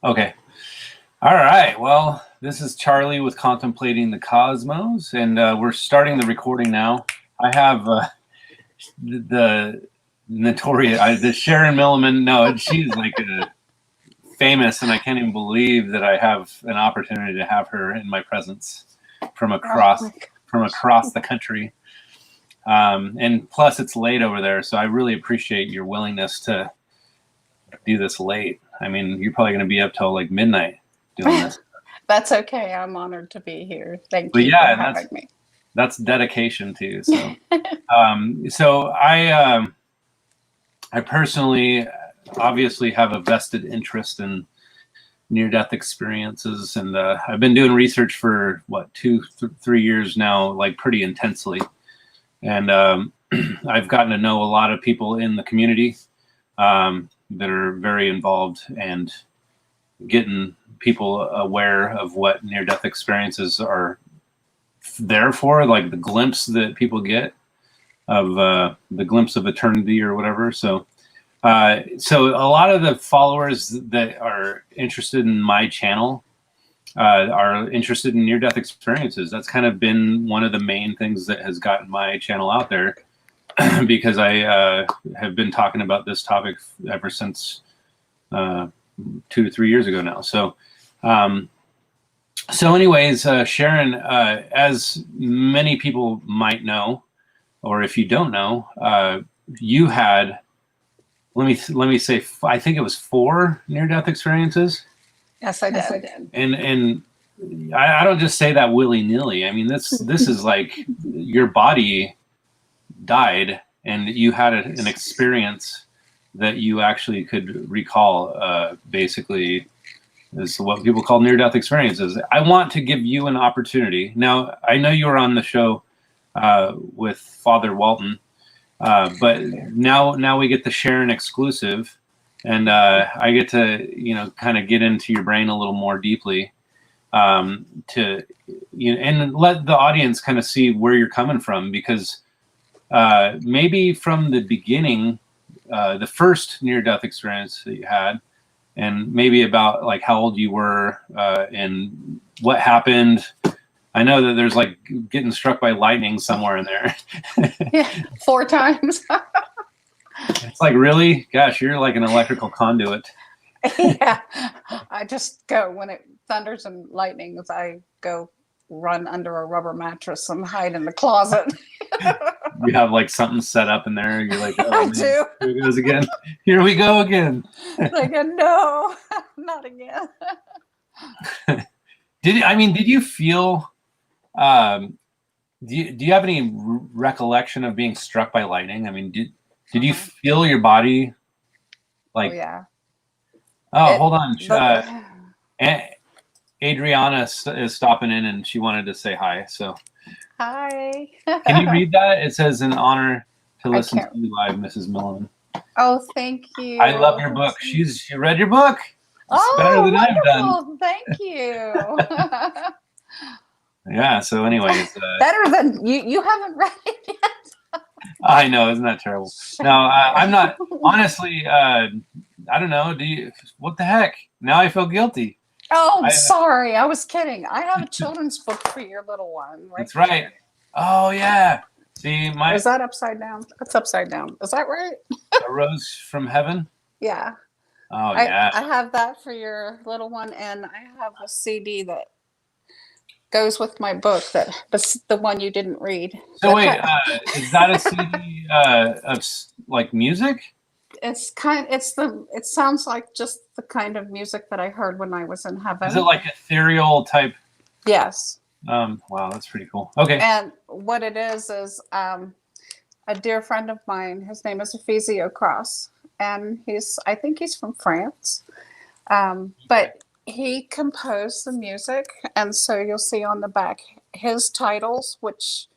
Okay. All right. Well, this is Charlie with Contemplating the Cosmos, and we're starting the recording now. I have the notorious, the Sharon Milliman. No, she's like famous, and I can't even believe that I have an opportunity to have her in my presence from across the country. And plus, it's late over there, so I really appreciate your willingness to do this late. I mean, you're probably going to be up till like midnight doing this. That's okay. I'm honored to be here. Thank But you yeah, for having me. That's dedication too. So, so I personally, obviously, have a vested interest in near-death experiences, and I've been doing research for what 3 years now, like pretty intensely, and I've gotten to know a lot of people in the community that are very involved and getting people aware of what near-death experiences are there for, like the glimpse that people get of the glimpse of eternity or whatever. So so a lot of the followers that are interested in my channel are interested in near-death experiences. That's kind of been one of the main things that has gotten my channel out there because I have been talking about this topic ever since 2 to 3 years ago now. So so anyways, Sharon, as many people might know, or if you don't know, you had, let me say, I think it was 4 near-death experiences. Yes, I did. And I don't just say that willy-nilly. I mean, this is like your body died and you had an experience that you actually could recall, basically, is what people call near-death experiences. I want to give you an opportunity. Now, I know you were on the show with Father Walton, but now we get the Sharon exclusive, and I get to kind of get into your brain a little more deeply, to and let the audience kind of see where you're coming from, because maybe from the beginning, the first near-death experience that you had, and maybe about like how old you were and what happened. I know that there's like getting struck by lightning somewhere in there. Yeah, 4 times. It's like, really? Gosh, you're like an electrical conduit. Yeah, I just go when it thunders and lightnings. I go run under a rubber mattress and hide in the closet. You have like something set up in there. You're like, oh, I man, do. here it goes again. Here we go again. Like, no, not again. Did you feel? Do you have any recollection of being struck by lightning? I mean, did you feel your body? Like, oh yeah. Oh, hold on. Adriana is stopping in, and she wanted to say hi. So, hi. Can you read that? It says, "An honor to listen to you live, Mrs. Milliman." Oh, thank you. I love your book. She read your book. It's better than wonderful. I've done. Thank you. Yeah. So, anyways, better than you. You haven't read it yet. I know, isn't that terrible? No, I'm not. Honestly, I don't know. What the heck? Now I feel guilty. Oh, sorry. I was kidding. I have a children's book for your little one. That's right. Oh, yeah. See, is that upside down? It's upside down. Is that right? A Rose from Heaven? Yeah. Oh, yeah. I have that for your little one, and I have a CD that goes with my book, that's the one you didn't read. So wait, is that a CD of like music? It sounds like just the kind of music that I heard when I was in heaven. Is it like ethereal type? Yes. Wow, that's pretty cool. Okay. And what it is a dear friend of mine, his name is Ephesio Cross, and I think he's from France. But he composed the music, and so you'll see on the back his titles, which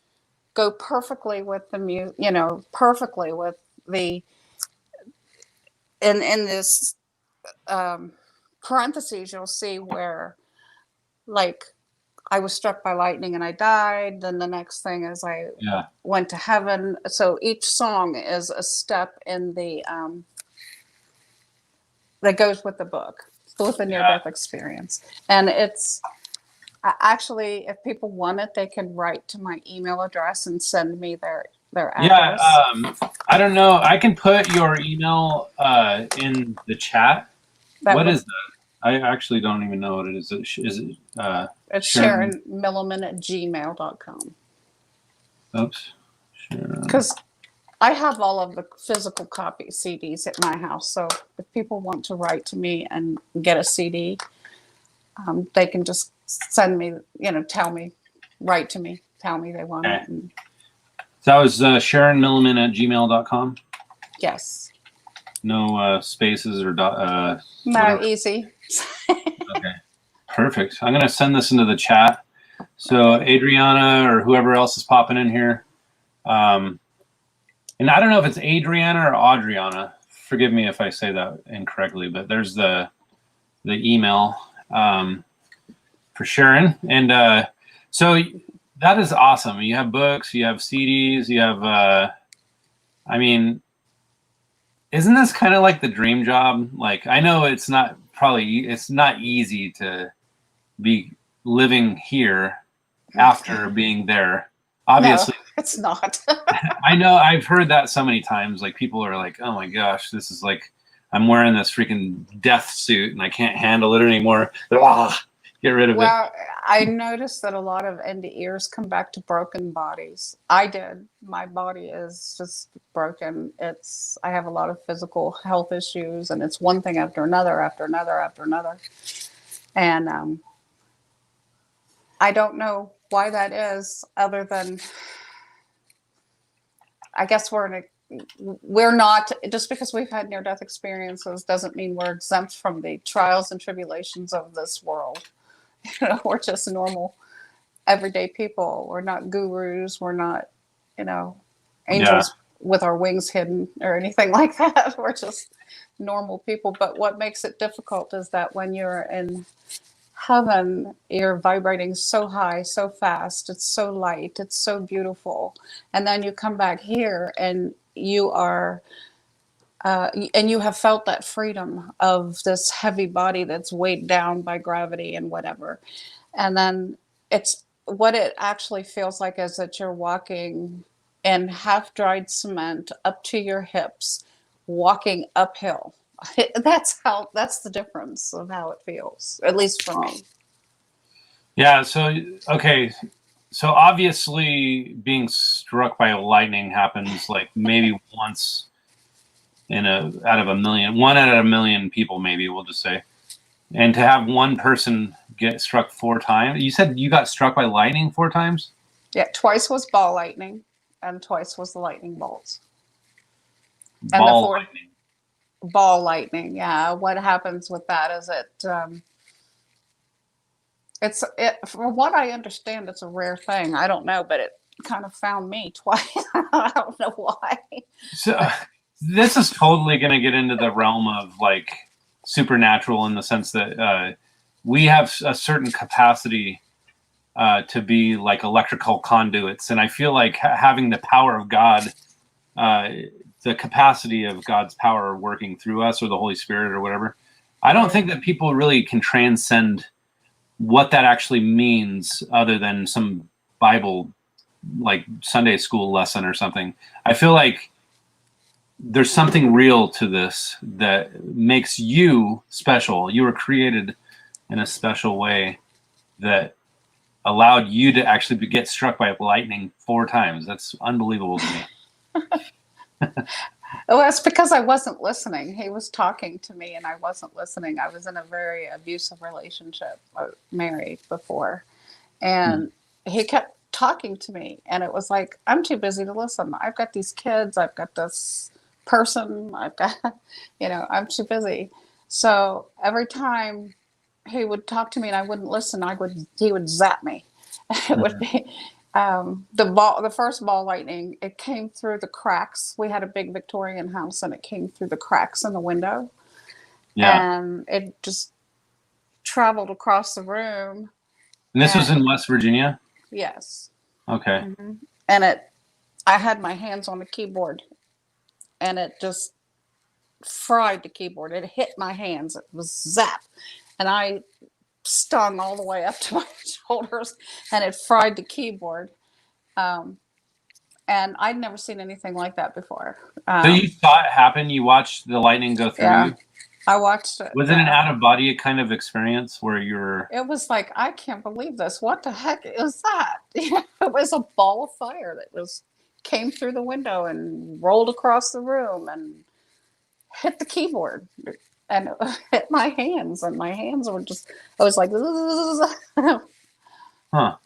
go perfectly with the music, perfectly with the in this parentheses. You'll see where, like, I was struck by lightning and I died. Then the next thing is I went to heaven. So each song is a step in the that goes with the book. with a near-death experience. And it's actually, if people want it, they can write to my email address and send me their address. I don't know. I can put your email in the chat. What is that? I actually don't even know what it is. Is it it's Sharon Milliman at gmail.com. Oops. Sharon. Because I have all of the physical copy CDs at my house. So if people want to write to me and get a CD, they can just send me, write to me, tell me they want it. And so that was Sharon Milliman at gmail.com? Yes. No spaces or no, whatever. Easy. Okay. Perfect. I'm going to send this into the chat. So Adriana or whoever else is popping in here. And I don't know if it's Adriana or Adriana. Forgive me if I say that incorrectly, but there's the email for Sharon. And so that is awesome. You have books, you have CDs, you have, I mean, isn't this kind of like the dream job? Like, I know it's not easy to be living here after being there. Obviously, no, it's not. I know I've heard that so many times. Like, people are like, oh my gosh, this is like, I'm wearing this freaking death suit and I can't handle it anymore. Get rid of it. Well, I noticed that a lot of NDEers come back to broken bodies. I did. My body is just broken. I have a lot of physical health issues, and it's one thing after another, after another, after another. And I don't know why that is, other than I guess we're not, just because we've had near-death experiences doesn't mean we're exempt from the trials and tribulations of this world. We're just normal, everyday people. We're not gurus. We're not, angels with our wings hidden or anything like that. We're just normal people. But what makes it difficult is that when you're in heaven, you're vibrating so high, so fast. It's so light. It's so beautiful. And then you come back here and you are... and you have felt that freedom of this heavy body that's weighed down by gravity and whatever. And then what it actually feels like is that you're walking in half-dried cement up to your hips, walking uphill. That's the difference of how it feels, at least for me. Yeah. So, okay. So obviously being struck by lightning happens like maybe once out of a million, one out of a million people, maybe we'll just say. And to have one person get struck 4 times, you said you got struck by lightning 4 times? Yeah, twice was ball lightning, and twice was the lightning bolts. Ball lightning. Ball lightning, yeah. What happens with that is from what I understand, it's a rare thing. I don't know, but it kind of found me twice. I don't know why. So this is totally going to get into the realm of like supernatural, in the sense that we have a certain capacity to be like electrical conduits. And I feel like having the power of God, the capacity of God's power working through us, or the Holy Spirit or whatever, I don't think that people really can transcend what that actually means, other than some Bible, like Sunday school lesson or something. I feel like there's something real to this that makes you special. You were created in a special way that allowed you to actually get struck by lightning 4 times. That's unbelievable to me. Well, it's because I wasn't listening. He was talking to me and I wasn't listening. I was in a very abusive relationship, married before. And he kept talking to me. And it was like, I'm too busy to listen. I've got these kids. I've got this person. I've got, I'm too busy. So every time he would talk to me and I wouldn't listen, he would zap me. It would be the first ball lightning. It came through the cracks. We had a big Victorian house, and it came through the cracks in the window. Yeah. And it just traveled across the room. And this was in West Virginia? Yes. Okay. And I had my hands on the keyboard, and it just fried the keyboard. It hit my hands. It was zap. And I stung all the way up to my shoulders, and it fried the keyboard. And I'd never seen anything like that before. So you saw it happen? You watched the lightning go through Yeah, you? I watched it. Was it an out-of-body kind of experience where you're... It was like, I can't believe this. What the heck is that? It was a ball of fire that came through the window and rolled across the room and hit the keyboard. And it hit my hands, and my hands were just, I was like, Huh.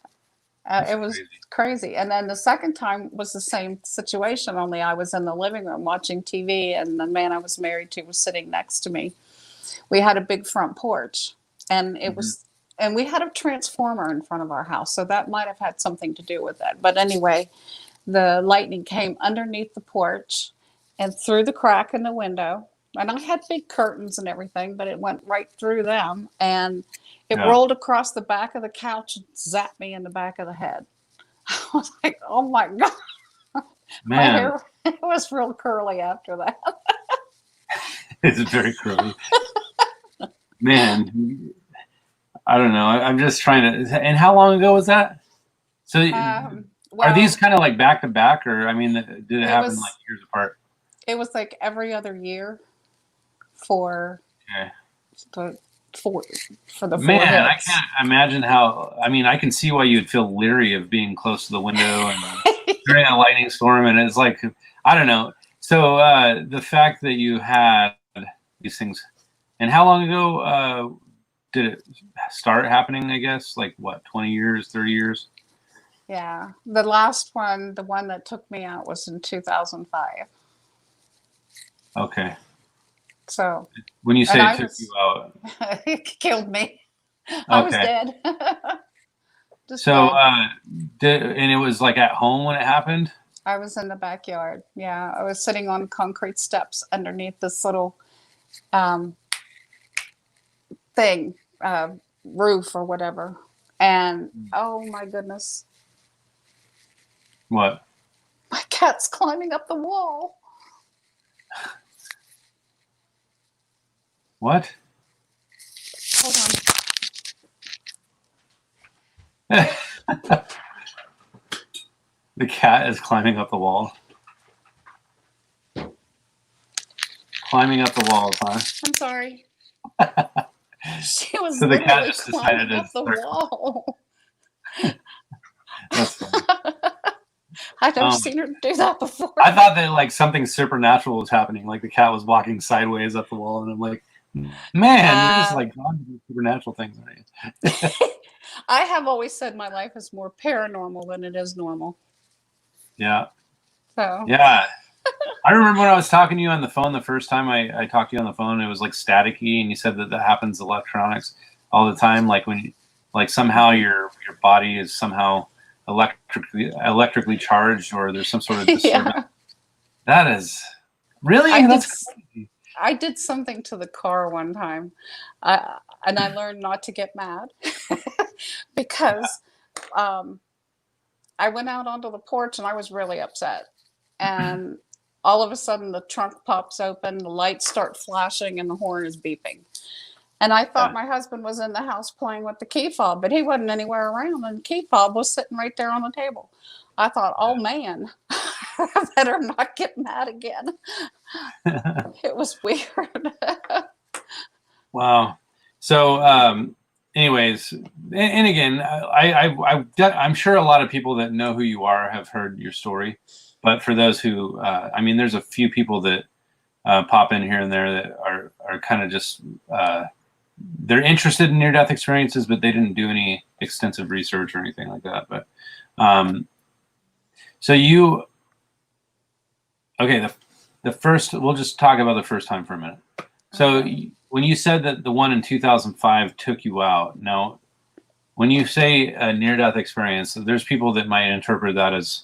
it was crazy. And then the second time was the same situation, only I was in the living room watching TV, and the man I was married to was sitting next to me. We had a big front porch, and it was, and we had a transformer in front of our house, so that might have had something to do with it. But anyway, the lightning came underneath the porch and through the crack in the window. And I had big curtains and everything, but it went right through them, and it rolled across the back of the couch and zapped me in the back of the head. I was like, oh my God. Man. My hair, it was real curly after that. It's very curly. Man, I don't know. I'm just trying to... And how long ago was that? So are these kind of like back to back, or, I mean, did it happen like years apart? It was like every other year for the 4 Man, hits. I can't imagine how... I mean, I can see why you'd feel leery of being close to the window and during a lightning storm, and it's like, I don't know. So the fact that you had these things, and how long ago did it start happening, I guess? Like, what, 20 years, 30 years? Yeah. The last one, the one that took me out, was in 2005. Okay. So when you say it took you out, it killed me. Okay. I was dead. So and it was like at home when it happened? I was in the backyard. Yeah, I was sitting on concrete steps underneath this little thing, roof or whatever. And oh my goodness. What? My cat's climbing up the wall. What? Hold on. The cat is climbing up the wall. Climbing up the walls, huh? I'm sorry. She was so the cat literally just decided climbing up the wall. That's funny. I've never seen her do that before. I thought that like something supernatural was happening, like the cat was walking sideways up the wall, and I'm like, man, you're just like drawn to these supernatural things, aren't you? I have always said my life is more paranormal than it is normal. Yeah. So. Yeah. I remember when I was talking to you on the phone the first time I talked to you on the phone, it was like staticky, and you said that happens electronics all the time, like when like somehow your body is somehow electrically charged, or there's some sort of disturbance. Yeah. That is really crazy. I did something to the car one time, and I learned not to get mad because I went out onto the porch and I was really upset, and all of a sudden the trunk pops open, the lights start flashing, and the horn is beeping. And I thought my husband was in the house playing with the key fob, but he wasn't anywhere around, and the key fob was sitting right there on the table. I thought, oh man, I better not get mad again. It was weird. Wow. So anyways, and again, I'm sure a lot of people that know who you are have heard your story. But for those who, I mean, there's a few people that pop in here and there that are kind of just, they're interested in near-death experiences, but they didn't do any extensive research or anything like that. But so you, okay, the first, we'll just talk about the first time for a minute. So when you said that the one in 2005 took you out, now, when you say a near-death experience, there's people that might interpret that as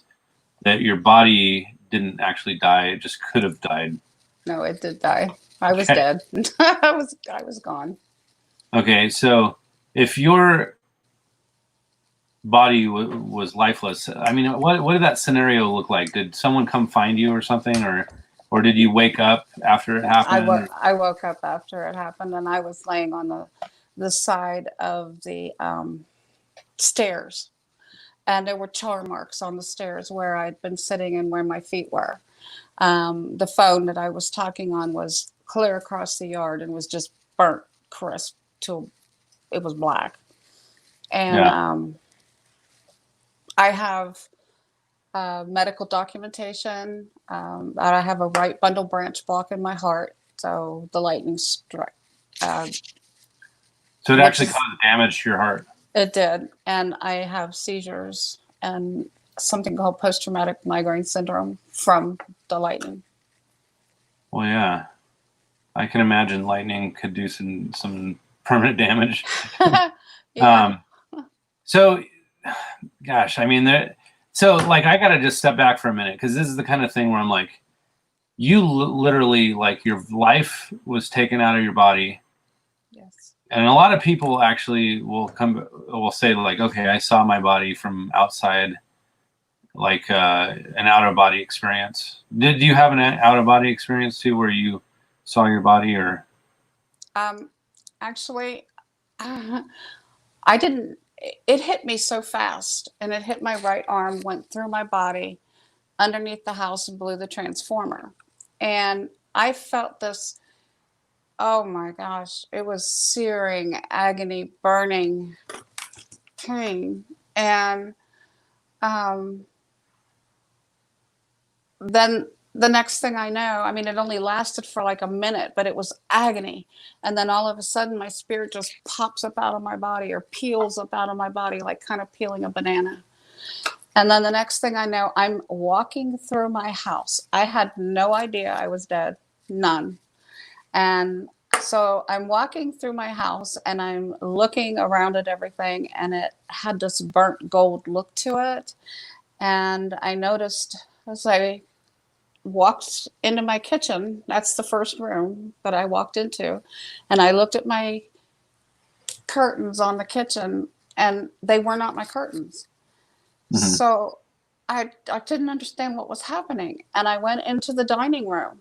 that your body didn't actually die; it just could have died. No, it did die. I was dead. I was gone. Okay, so if your body was lifeless, I mean, what did that scenario look like? Did someone come find you or something, or or did you wake up after it happened? I woke up after it happened, and I was laying on the side of the stairs, and there were char marks on the stairs where I'd been sitting and where my feet were. The phone that I was talking on was clear across the yard and was just burnt crisp till it was black. And Yeah. I have medical documentation that I have a right bundle branch block in my heart. So the lightning struck. So it actually caused damage to your heart. It did. And I have seizures and something called post-traumatic migraine syndrome from the lightning. Well, yeah. I can imagine lightning could do some permanent damage. Yeah. So, gosh, I mean, so like I got to just step back for a minute because this is the kind of thing where I'm like, you literally, like, your life was taken out of your body. Yes. And a lot of people actually will say like, okay, I saw my body from outside, like an out of body experience. Did you have an out of body experience too, where you saw your body, or? Actually, I didn't. It hit me so fast, and it hit my right arm, went through my body, underneath the house, and blew the transformer. And I felt this. Oh my gosh! It was searing, agony, burning pain, and then the next thing I know, I mean, it only lasted for like a minute, but it was agony. And then all of a sudden, my spirit just pops up out of my body or peels up out of my body, like kind of peeling a banana. And then the next thing I know, I'm walking through my house. I had no idea I was dead, none. And so I'm walking through my house and I'm looking around at everything, and it had this burnt gold look to it. And I noticed as I walked into my kitchen, that's the first room that I walked into, and I looked at my curtains on the kitchen, and they were not my curtains. Mm-hmm. So I didn't understand what was happening, and I went into the dining room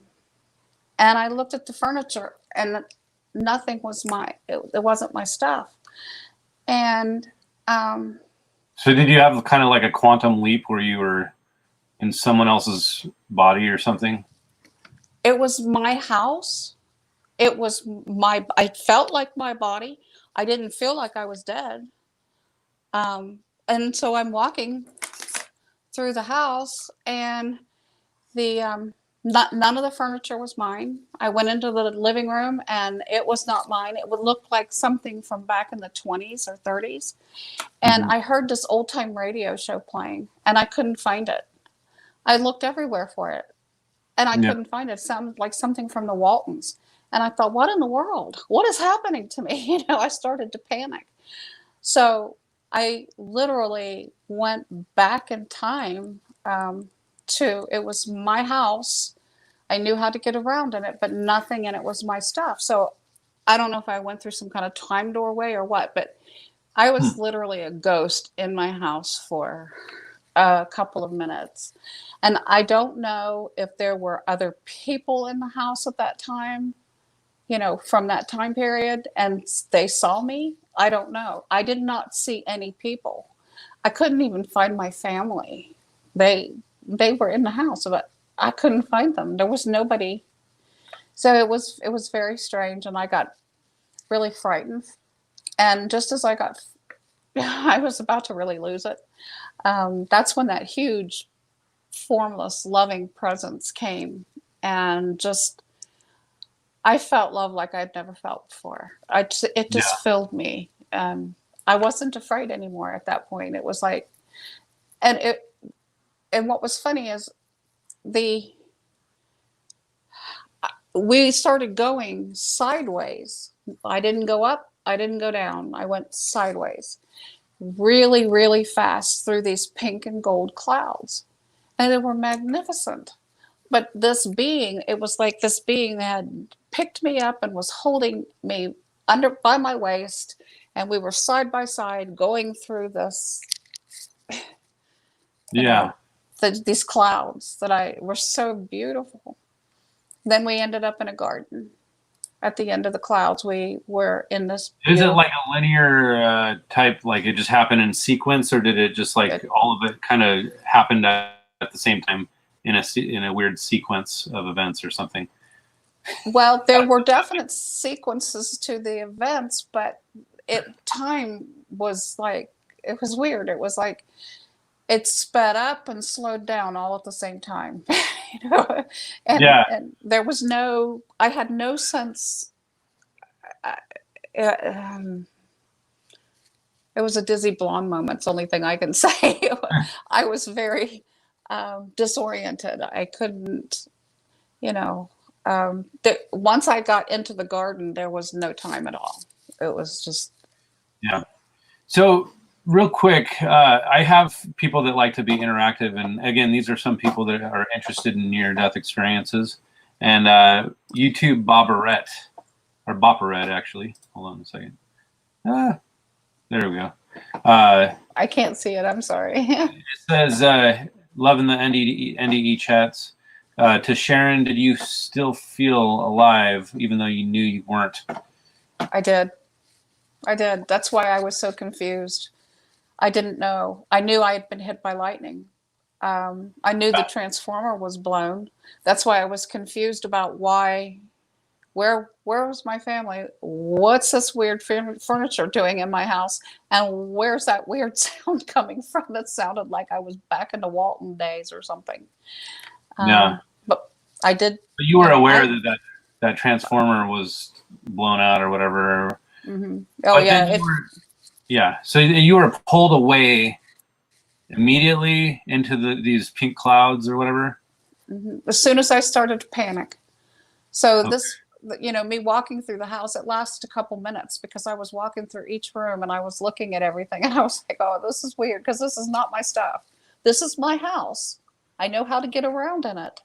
and I looked at the furniture, and nothing was it wasn't my stuff. And So did you have kind of like a quantum leap where you were in someone else's body or something? it was my house. I felt like my body. I didn't feel like I was dead. And so I'm walking through the house, and the none of the furniture was mine. I went into the living room, and it was not mine. It would look like something from back in the 20s or 30s. And I heard this old time radio show playing, and I couldn't find it. I looked everywhere for it, and I couldn't find it. It sounded like something from the Waltons. And I thought, what in the world? What is happening to me? You know, I started to panic. So I literally went back in time it was my house. I knew how to get around in it, but nothing in it was my stuff. So I don't know if I went through some kind of time doorway or what, but I was literally a ghost in my house for a couple of minutes. And I don't know if there were other people in the house at that time, you know, from that time period, and they saw me. I don't know. I did not see any people. I couldn't even find my family. They were in the house, but I couldn't find them. There was nobody. So it was very strange, and I got really frightened. And just as I was about to really lose it, that's when that huge, formless, loving presence came, and just I felt love like I'd never felt before. It just filled me. I wasn't afraid anymore at that point. It was like, and what was funny is we started going sideways. I didn't go up. I didn't go down. I went sideways, really, really fast through these pink and gold clouds, and they were magnificent. But this being, it was like this being that had picked me up and was holding me by my waist, and we were side by side going through this, these clouds that were so beautiful. Then we ended up in a garden at the end of the clouds. We were in this Is it beautiful. like a linear type, like it just happened in sequence, or did it just like all of it kind of happened at the same time in a weird sequence of events or something? Well, there were definite sequences to the events, but time was like, it was weird. It was like it sped up and slowed down all at the same time. You know, Yeah. and there was no, I had no sense. Uh, um, it was a dizzy blonde moment. It's the only thing I can say. I was very disoriented. I couldn't, you know, once I got into the garden, there was no time at all. It was just. Yeah. So real quick, I have people that like to be interactive, and again, these are some people that are interested in near-death experiences. And YouTube Bobberette, or Bopperette actually. Hold on a second. There we go. I can't see it. I'm sorry. It says, loving the NDE chats. To Sharon, did you still feel alive even though you knew you weren't? I did. That's why I was so confused. I didn't know. I knew I had been hit by lightning. I knew the transformer was blown. That's why I was confused about why. Where was my family? What's this weird furniture doing in my house? And where's that weird sound coming from that sounded like I was back in the Walton days or something? Yeah. But I did. But you were aware that transformer was blown out or whatever. Mm-hmm. Oh, yeah. Yeah. So you were pulled away immediately into these pink clouds or whatever? Mm-hmm. As soon as I started to panic. So okay. This, me walking through the house, it lasted a couple minutes because I was walking through each room and I was looking at everything and I was like, oh, this is weird because this is not my stuff. This is my house. I know how to get around in it,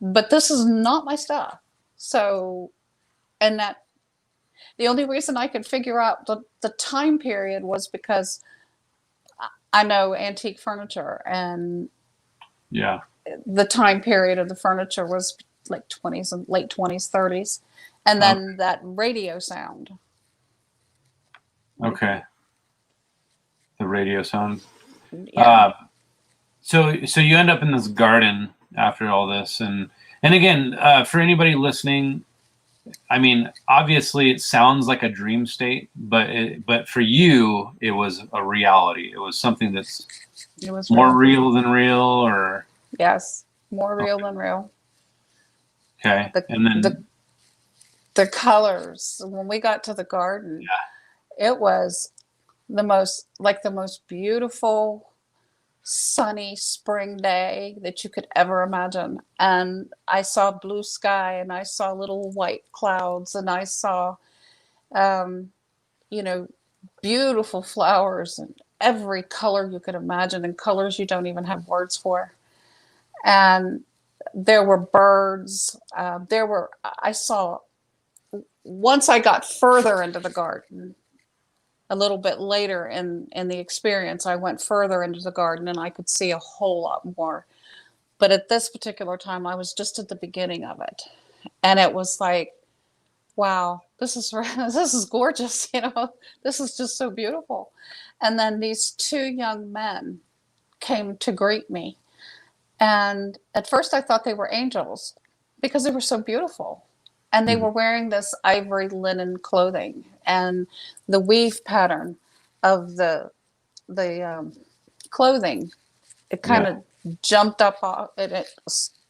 but this is not my stuff. So, and that the only reason I could figure out the time period was because I know antique furniture, and yeah, the time period of the furniture was like 20s and late 20s, 30s. And then that radio sound. Okay. The radio sound. Yeah. So you end up in this garden after all this. And again, for anybody listening, I mean, obviously it sounds like a dream state, but for you, it was a reality. It was something that's more real than real, or? Yes, more real than real. Okay. And then the colors, when we got to the garden, it was the most beautiful sunny spring day that you could ever imagine. And I saw blue sky and I saw little white clouds and I saw, beautiful flowers and every color you could imagine and colors you don't even have words for. And there were birds. I saw, once I got further into the garden, a little bit later in the experience, I went further into the garden and I could see a whole lot more. But at this particular time, I was just at the beginning of it. And it was like, wow, this is gorgeous. This is just so beautiful. And then these two young men came to greet me. And at first I thought they were angels because they were so beautiful. And they were wearing this ivory linen clothing, and the weave pattern of the clothing, it kind of jumped up off, it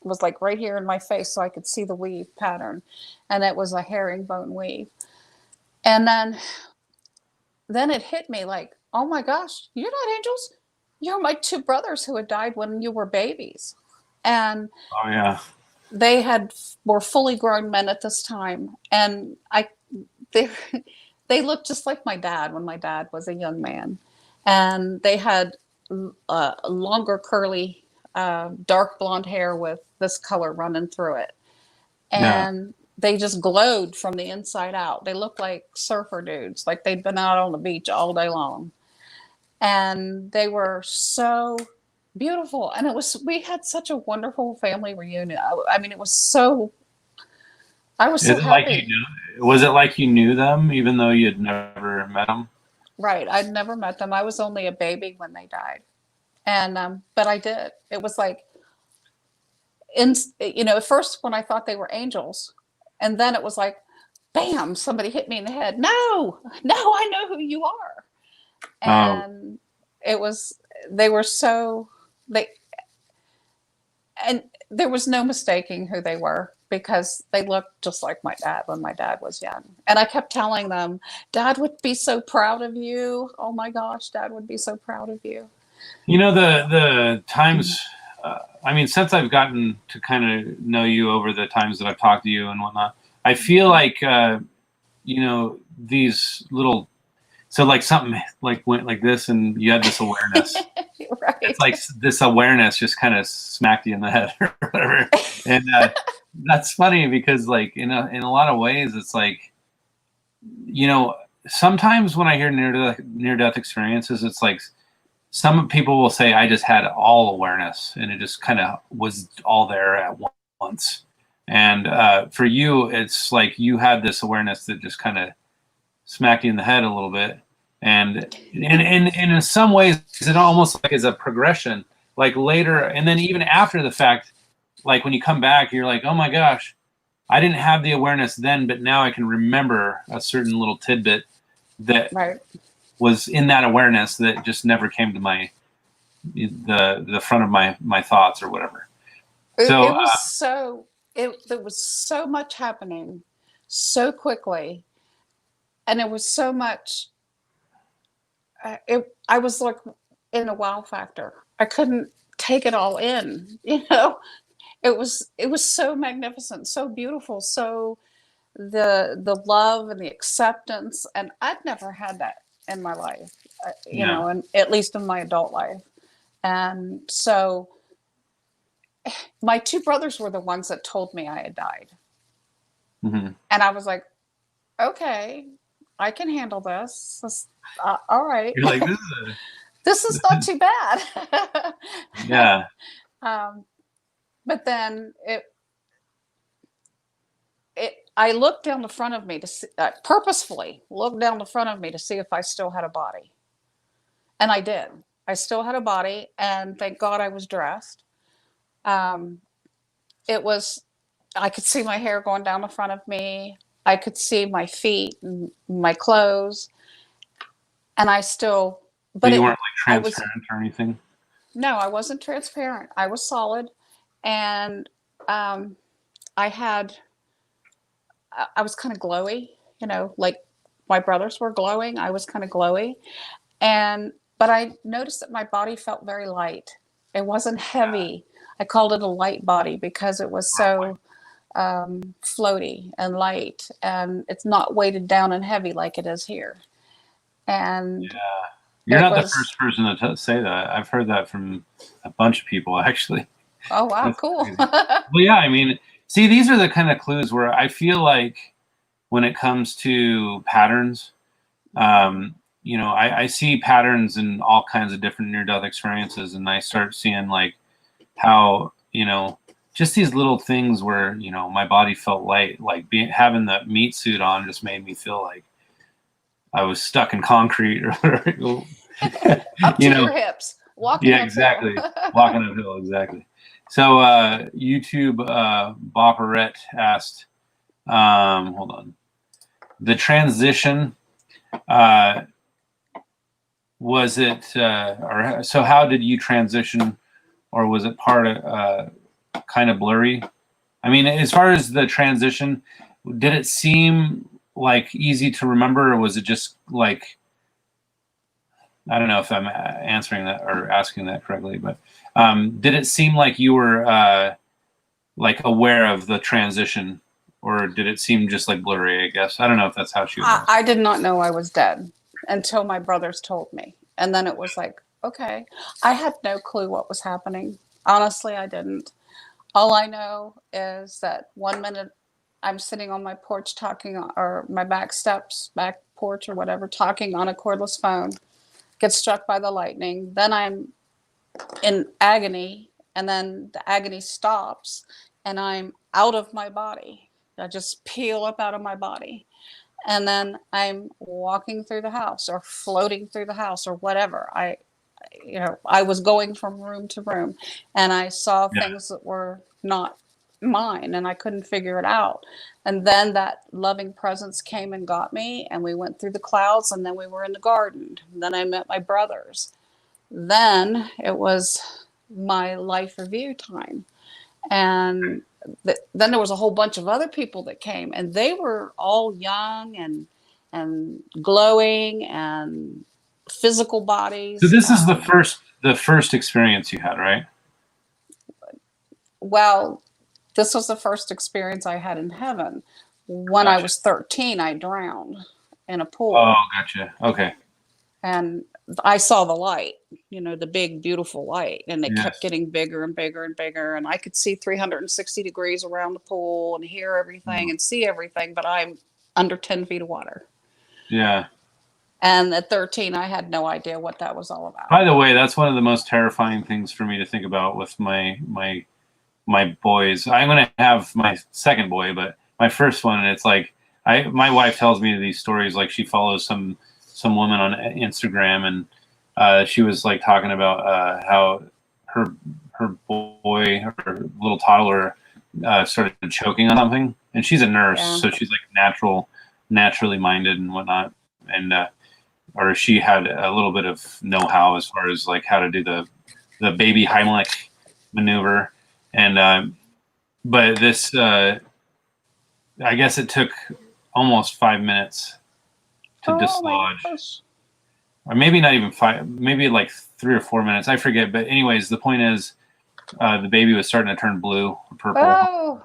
was like right here in my face, so I could see the weave pattern, and it was a herringbone weave. And then it hit me like, oh my gosh, you're not angels. You're my two brothers who had died when you were babies. And oh yeah, they were fully grown men at this time, and they looked just like my dad when my dad was a young man, and they had longer curly dark blonde hair with this color running through it, and they just glowed from the inside out. They looked like surfer dudes, like they'd been out on the beach all day long, and they were so beautiful. And we had such a wonderful family reunion. I mean, it was so I was so Is it like you happy. knew? Was it like you knew them, even though you'd never met them? Right. I'd never met them. I was only a baby when they died. And, but I did. It was like, at first when I thought they were angels, and then it was like, bam, somebody hit me in the head. No, no, I know who you are. Oh, And it was, they were so, they, and there was no mistaking who they were because they looked just like my dad when my dad was young. And I kept telling them, Dad would be so proud of you. Oh my gosh, Dad would be so proud of you. the times. I mean, since I've gotten to kind of know you over the times that I've talked to you and whatnot, I feel like these little. So like something like went like this, and you had this awareness. It's Right. like this awareness just kind of smacked you in the head or whatever, and that's funny because like in a lot of ways, it's like sometimes when I hear near death experiences, it's like some people will say I just had all awareness and it just kind of was all there at once. And for you, it's like you had this awareness that just kind of smacked you in the head a little bit. And in some ways, it almost like is a progression. Like later, and then even after the fact, like when you come back, you're like, oh my gosh, I didn't have the awareness then, but now I can remember a certain little tidbit that Right. was in that awareness that just never came to the front of my thoughts or whatever. So It was so, there was so much happening so quickly. And it was so much, I was like in a wow factor. I couldn't take it all in, it was so magnificent, so beautiful, so the love and the acceptance, and I'd never had that in my life, yeah. and at least in my adult life. And so my two brothers were the ones that told me I had died. Mm-hmm. And I was like, okay, I can handle this. All right. You're like This is not too bad. yeah. um, but then I looked down the front of me to see, purposefully looked down the front of me to see if I still had a body. And I did. I still had a body, and thank God I was dressed. Um, it was, I could see my hair going down the front of me. I could see my feet and my clothes. And I still, But but you weren't I like was, transparent or anything. no, I wasn't transparent. I was solid. And um, I had, I was kind of glowy, like my brothers were glowing. I was kind of glowy. But I noticed that my body felt very light. It wasn't heavy. I called it a light body because it was so floaty and light, and it's not weighted down and heavy like it is here. And Yeah. You're it not the was, first person to say that. I've heard that from a bunch of people actually. oh, wow, That's cool. crazy. Well, yeah, I mean, see, these are the kind of clues where I feel like when it comes to patterns, I see patterns in all kinds of different near-death experiences, and I start seeing like how, just these little things where, my body felt light, like having the meat suit on just made me feel like I was stuck in concrete or, Up you to know, your hips, walking yeah, uphill. exactly. Walking uphill, exactly. So YouTube Bopperette asked, hold on, the transition, uh, was it, or so how did you transition, or was it part of kind of blurry? I mean, as far as the transition, did it seem like easy to remember, or was it just like, I don't know if I'm answering that or asking that correctly, but did it seem like you were like aware of the transition, or did it seem just like blurry? I guess I don't know if that's how she was asking. I did not know I was dead until my brothers told me. And then it was like, okay. I had no clue what was happening. Honestly, I didn't. All I know is that 1 minute I'm sitting on my porch talking, or my back steps, back porch or whatever, talking on a cordless phone, get struck by the lightning. Then I'm in agony, and then the agony stops, and I'm out of my body. I just peel up out of my body. And then I'm walking through the house or floating through the house or whatever. I was going from room to room, and I saw things that were not mine, and I couldn't figure it out. And then that loving presence came and got me, and we went through the clouds, and then we were in the garden. And then I met my brothers. Then it was my life review time. And then there was a whole bunch of other people that came, and they were all young and glowing and physical So bodies. this is the first experience you had, right? Well, this was the first experience I had in heaven. When I Gotcha. was 13, I drowned in a Oh, pool, gotcha. Okay. and I saw the light, the big, beautiful light, and it kept Yes. getting bigger and bigger and bigger. And I could see 360 degrees around the pool and hear everything and see everything, but I'm under 10 feet of water. Yeah. And at 13, I had no idea what that was all about. By the way, that's one of the most terrifying things for me to think about with my boys. I'm gonna have my second boy, but my first one, it's like my wife tells me these stories. Like she follows some woman on Instagram, and she was like talking about how her boy, her little toddler, started choking on something, and she's a nurse, Yeah. so she's like naturally minded and whatnot, and or she had a little bit of know-how as far as like how to do the baby Heimlich maneuver, and but this I guess it took almost 5 minutes to dislodge, or maybe not even 5, maybe like 3 or 4 minutes, I forget. But anyways, the point is, the baby was starting to turn blue or purple. Oh,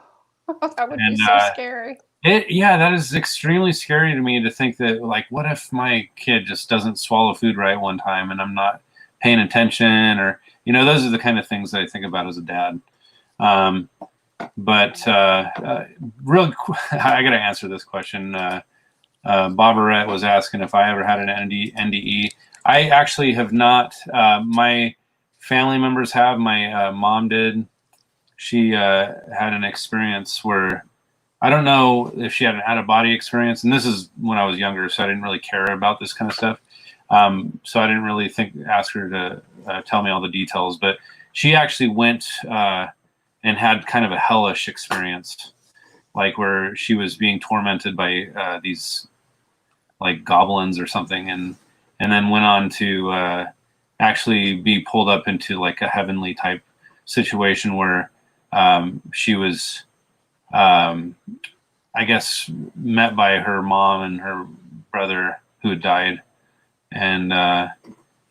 that would be so scary. That is extremely scary to me, to think that, like, what if my kid just doesn't swallow food right one time and I'm not paying attention, or those are the kind of things that I think about as a dad. But real I got to answer this question. Bobarette was asking if I ever had an NDE. I actually have not. My family members have. My mom did. She had an experience where, I don't know if she had an out-of-body experience, and this is when I was younger, so I didn't really care about this kind of stuff. So I didn't really ask her to tell me all the details, but she actually went and had kind of a hellish experience, like where she was being tormented by these like goblins or something, and then went on to actually be pulled up into like a heavenly type situation where she was, I guess, met by her mom and her brother who had died, and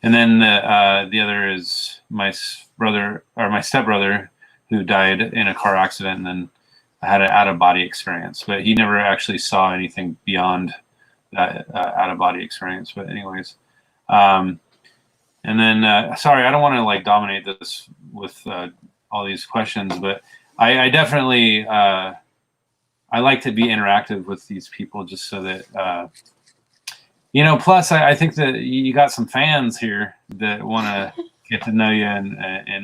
then the other is my brother, or my stepbrother, who died in a car accident, and then had an out-of-body experience. But he never actually saw anything beyond that out-of-body experience. But anyways, and then sorry, I don't want to like dominate this with all these questions, but I definitely I like to be interactive with these people, just so that plus I think that you got some fans here that want to get to know you and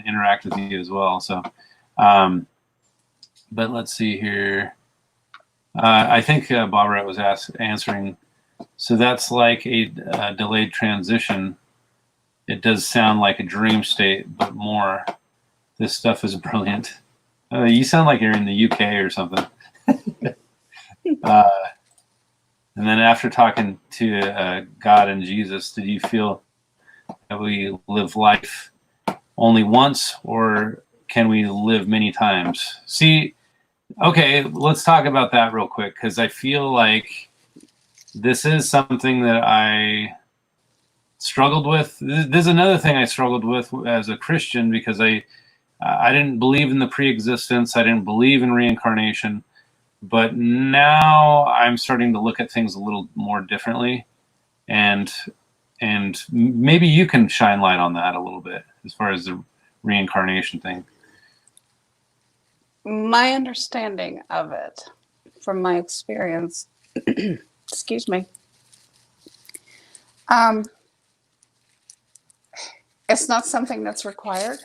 interact with you as well. So but let's see here. I think Bobarette was answering. So that's like a delayed transition. It does sound like a dream state, but more. This stuff is brilliant. You sound like you're in the UK or something. And then after talking to God and Jesus, did you feel that we live life only once, or can we live many times? See, okay, let's talk about that real quick, because I feel like this is something that I struggled with. This is another thing I struggled with as a Christian, because I didn't believe in the pre-existence. I didn't believe in reincarnation. But now I'm starting to look at things a little more differently, and maybe you can shine light on that a little bit as far as the reincarnation thing. My understanding of it, from my experience, excuse me, it's not something that's required.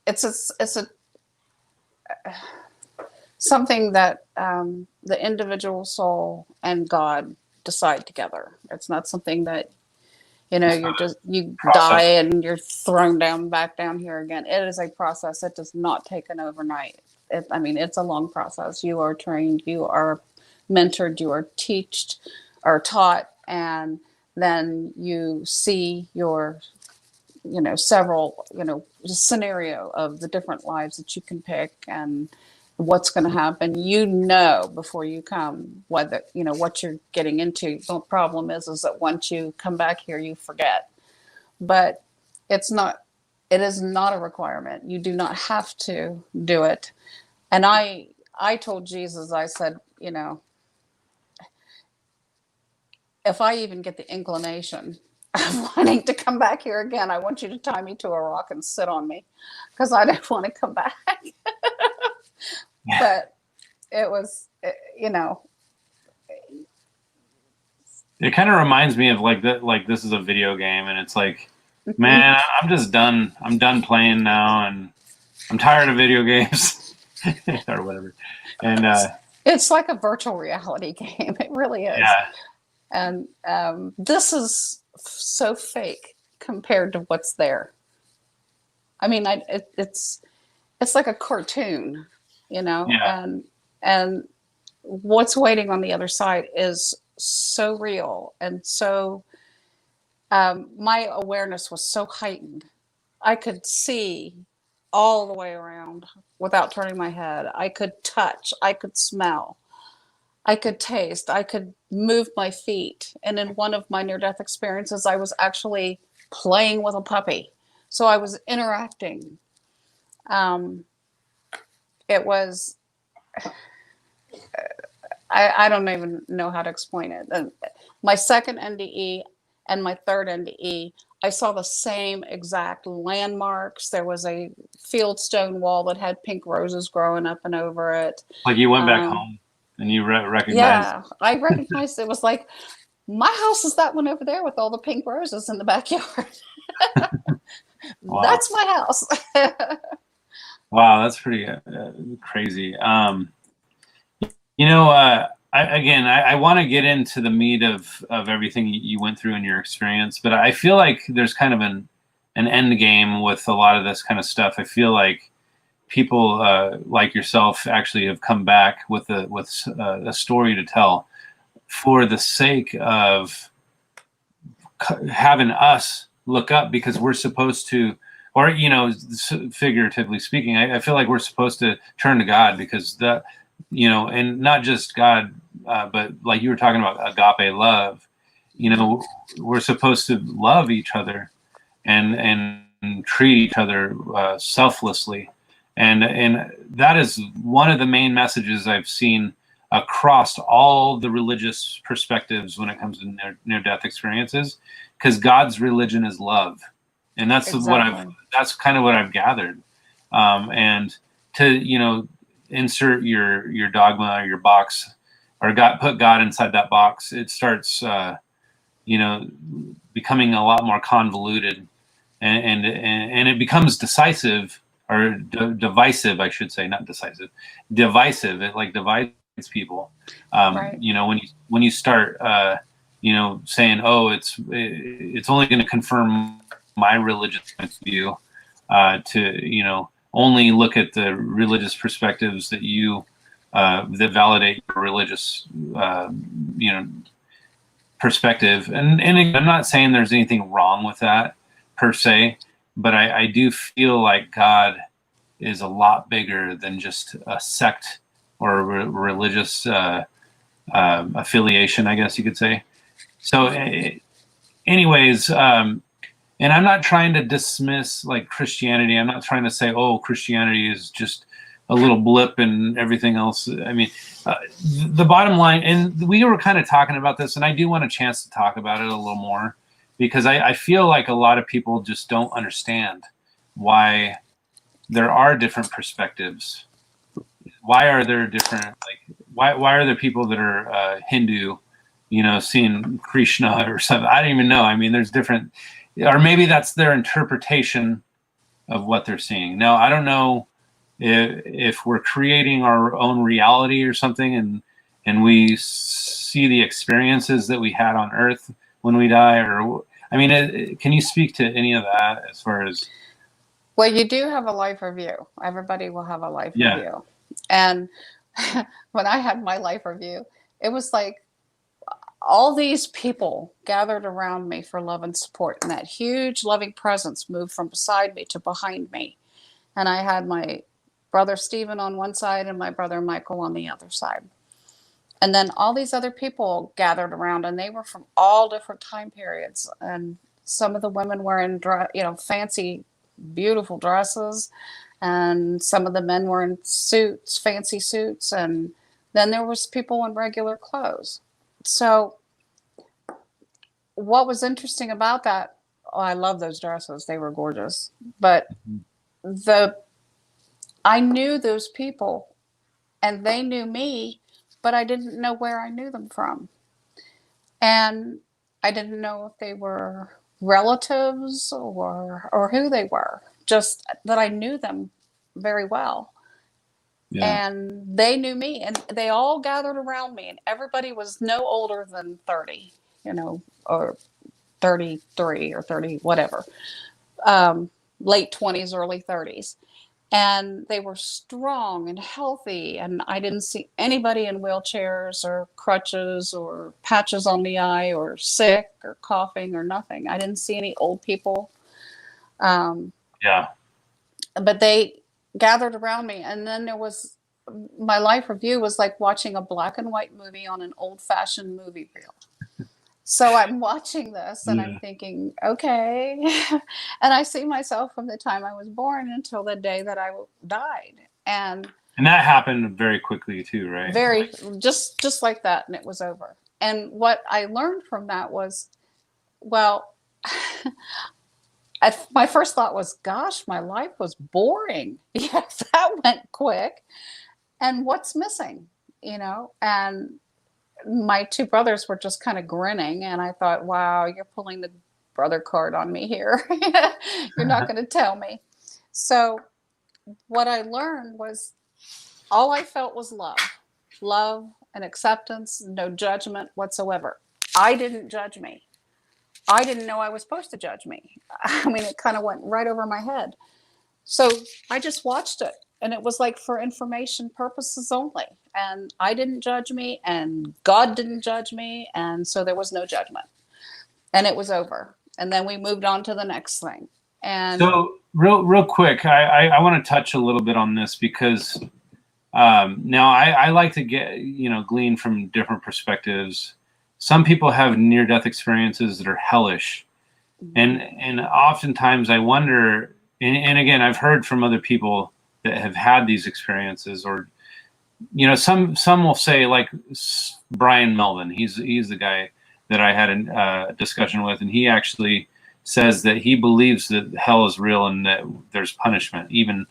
it's a something that the individual soul and God decide together. It's not something that, you know, you die Process. and you're thrown back down here again. It is a process. It does not take an overnight. I mean, it's a long process. You are trained, you are mentored, you are taught, and then you see your, you know, several, you know, scenario of the different lives that you can pick and what's going to happen. You know before you come whether, you know, what you're getting into. The problem is that once you come back here, you forget. But it's not. It is not a requirement. You do not have to do it. And I told Jesus, I said, you know, if I even get the inclination of wanting to come back here again, I want you to tie me to a rock and sit on me, because I don't want to come back. But it was, you know, It kind of reminds me of like that, like this is a video game, and it's like, man, I'm just done. I'm done playing now, and I'm tired of video games or whatever. And it's like a virtual reality game. It really is. yeah, And this is so fake compared to what's there. I mean, it's like a cartoon, you know, yeah, and what's waiting on the other side is so real. And so my awareness was so heightened. I could see all the way around without turning my head. I could touch, I could smell, I could taste, I could move my feet. And in one of my near-death experiences, I was actually playing with a puppy. So I was interacting. It was, I don't even know how to explain it. My second NDE and my third NDE, I saw the same exact landmarks. There was a fieldstone wall that had pink roses growing up and over it. like you went back home and you recognized. Yeah, I recognized it was like, my house is that one over there with all the pink roses in the backyard. Wow. That's my house. Wow, that's pretty crazy. You know, I want to get into the meat of everything you went through in your experience, but I feel like there's kind of an end game with a lot of this kind of stuff. I feel like people like yourself actually have come back with a story to tell for the sake of having us look up, because we're supposed to, or, you know, figuratively speaking, I feel like we're supposed to turn to God, because that, you know, and not just God, but like you were talking about agape love, you know, we're supposed to love each other and treat each other selflessly. And that is one of the main messages I've seen across all the religious perspectives when it comes to near-death experiences, because God's religion is love. And that's Exactly. that's kind of what I've gathered. And to, you know, insert your dogma or your box, or put God inside that box, it starts, you know, becoming a lot more convoluted, and it becomes decisive, or divisive, I should say, not decisive, divisive. It like divides people. Right. You know, when you start, you know, saying, oh, it's only going to confirm my religious view, to, you know, only look at the religious perspectives that you that validate your religious, you know, perspective. And I'm not saying there's anything wrong with that per se, but I do feel like God is a lot bigger than just a sect or a religious affiliation, I guess you could say. So anyways, and I'm not trying to dismiss like Christianity. I'm not trying to say, oh, Christianity is just a little blip and everything else. I mean, the bottom line, and we were kind of talking about this, and I do want a chance to talk about it a little more, because I feel like a lot of people just don't understand why there are different perspectives. Why are there different, like, why are there people that are Hindu, you know, seeing Krishna or something? I don't even know. I mean, there's different, or maybe that's their interpretation of what they're seeing. Now, I don't know if we're creating our own reality or something, and we see the experiences that we had on Earth when we die, or I mean, can you speak to any of that as far as? Well, you do have a life review. Everybody will have a life Yeah. review. And when I had my life review, it was like all these people gathered around me for love and support. And that huge loving presence moved from beside me to behind me. And I had my brother Stephen on one side and my brother Michael on the other side. And then all these other people gathered around, and they were from all different time periods. And some of the women were in, fancy, beautiful dresses, and some of the men were in suits, fancy suits, and then there was people in regular clothes. So what was interesting about that? Oh, I love those dresses; they were gorgeous. But I knew those people, and they knew me, but I didn't know where I knew them from. And I didn't know if they were relatives or who they were, just that I knew them very well. Yeah. And they knew me, and they all gathered around me, and everybody was no older than 30, or 33 or 30, whatever, late 20s, early 30s. And they were strong and healthy, and I didn't see anybody in wheelchairs or crutches or patches on the eye or sick or coughing or nothing. I didn't see any old people. Yeah. But they gathered around me, and then there was my life review was like watching a black and white movie on an old-fashioned movie reel. So I'm watching this and I'm thinking, okay. And I see myself from the time I was born until the day that I died. And that happened very quickly too, right? Very, just like that. And it was over. And what I learned from that was, well, my first thought was, gosh, my life was boring. Yeah, that went quick. And what's missing, And my two brothers were just kind of grinning, and I thought, wow, you're pulling the brother card on me here. You're not going to tell me. So what I learned was all I felt was love and acceptance, no judgment whatsoever. I didn't judge me. I didn't know I was supposed to judge me. I mean, it kind of went right over my head. So I just watched it, and it was like for information purposes only. And I didn't judge me, and God didn't judge me, and so there was no judgment. And it was over. And then we moved on to the next thing. And so real quick, I want to touch a little bit on this because now I like to glean from different perspectives. Some people have near-death experiences that are hellish, and oftentimes I wonder. And again, I've heard from other people that have had these experiences, or some will say, like Brian Melvin. He's the guy that I had a discussion with, and he actually says that he believes that hell is real and that there's punishment. Even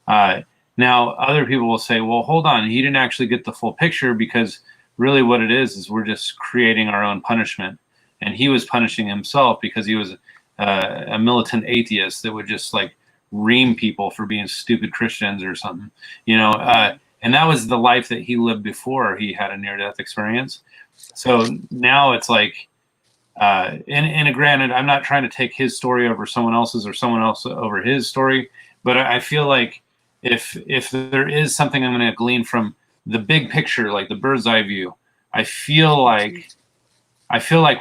now, other people will say, "Well, hold on, he didn't actually get the full picture because really, what it is we're just creating our own punishment." And he was punishing himself because he was a militant atheist that would just like ream people for being stupid Christians or something, and that was the life that he lived before he had a near-death experience. So now it's like, and granted, I'm not trying to take his story over someone else's or someone else over his story, but I feel like if there is something I'm going to glean from the big picture, like the bird's eye view, I feel like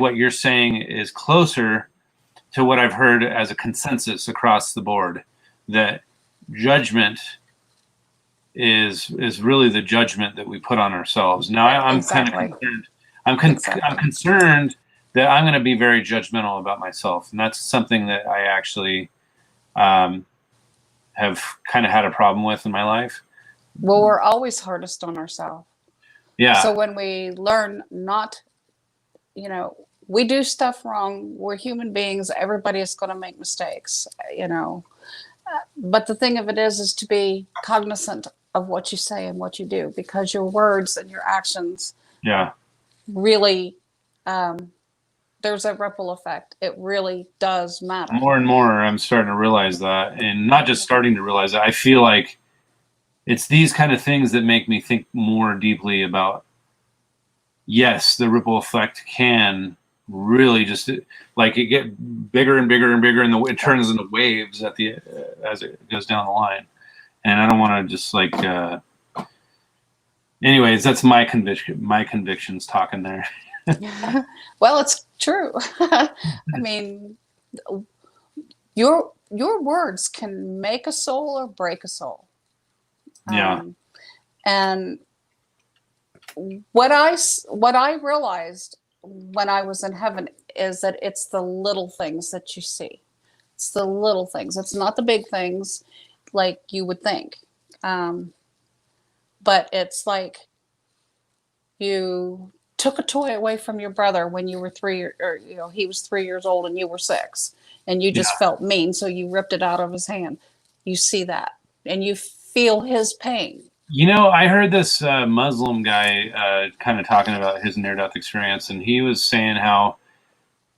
what you're saying is closer to what I've heard as a consensus across the board, that judgment is really the judgment that we put on ourselves. Now I'm kind of concerned. I'm concerned that I'm going to be very judgmental about myself, and that's something that I actually have kind of had a problem with in my life. Well, we're always hardest on ourselves. Yeah. So when we learn not, we do stuff wrong. We're human beings. Everybody is going to make mistakes, But the thing of it is to be cognizant of what you say and what you do, because your words and your actions really, they're there's a ripple effect. It really does matter. More and more, I'm starting to realize that, and not just starting to realize that. I feel like it's these kind of things that make me think more deeply about. Yes, the ripple effect can really just like it get bigger and bigger and bigger, and it turns into waves at the as it goes down the line. And I don't want to just like. Anyways, that's my conviction. My convictions talking there. Well, it's true. I mean, your words can make a soul or break a soul. Yeah. And what I realized when I was in heaven is that it's the little things that you see. It's the little things. It's not the big things like you would think. But it's like you took a toy away from your brother when you were 3, or he was 3 years old and you were 6, and you just felt mean, so you ripped it out of his hand. You see that, and you feel his pain. I heard this Muslim guy kind of talking about his near-death experience, and he was saying how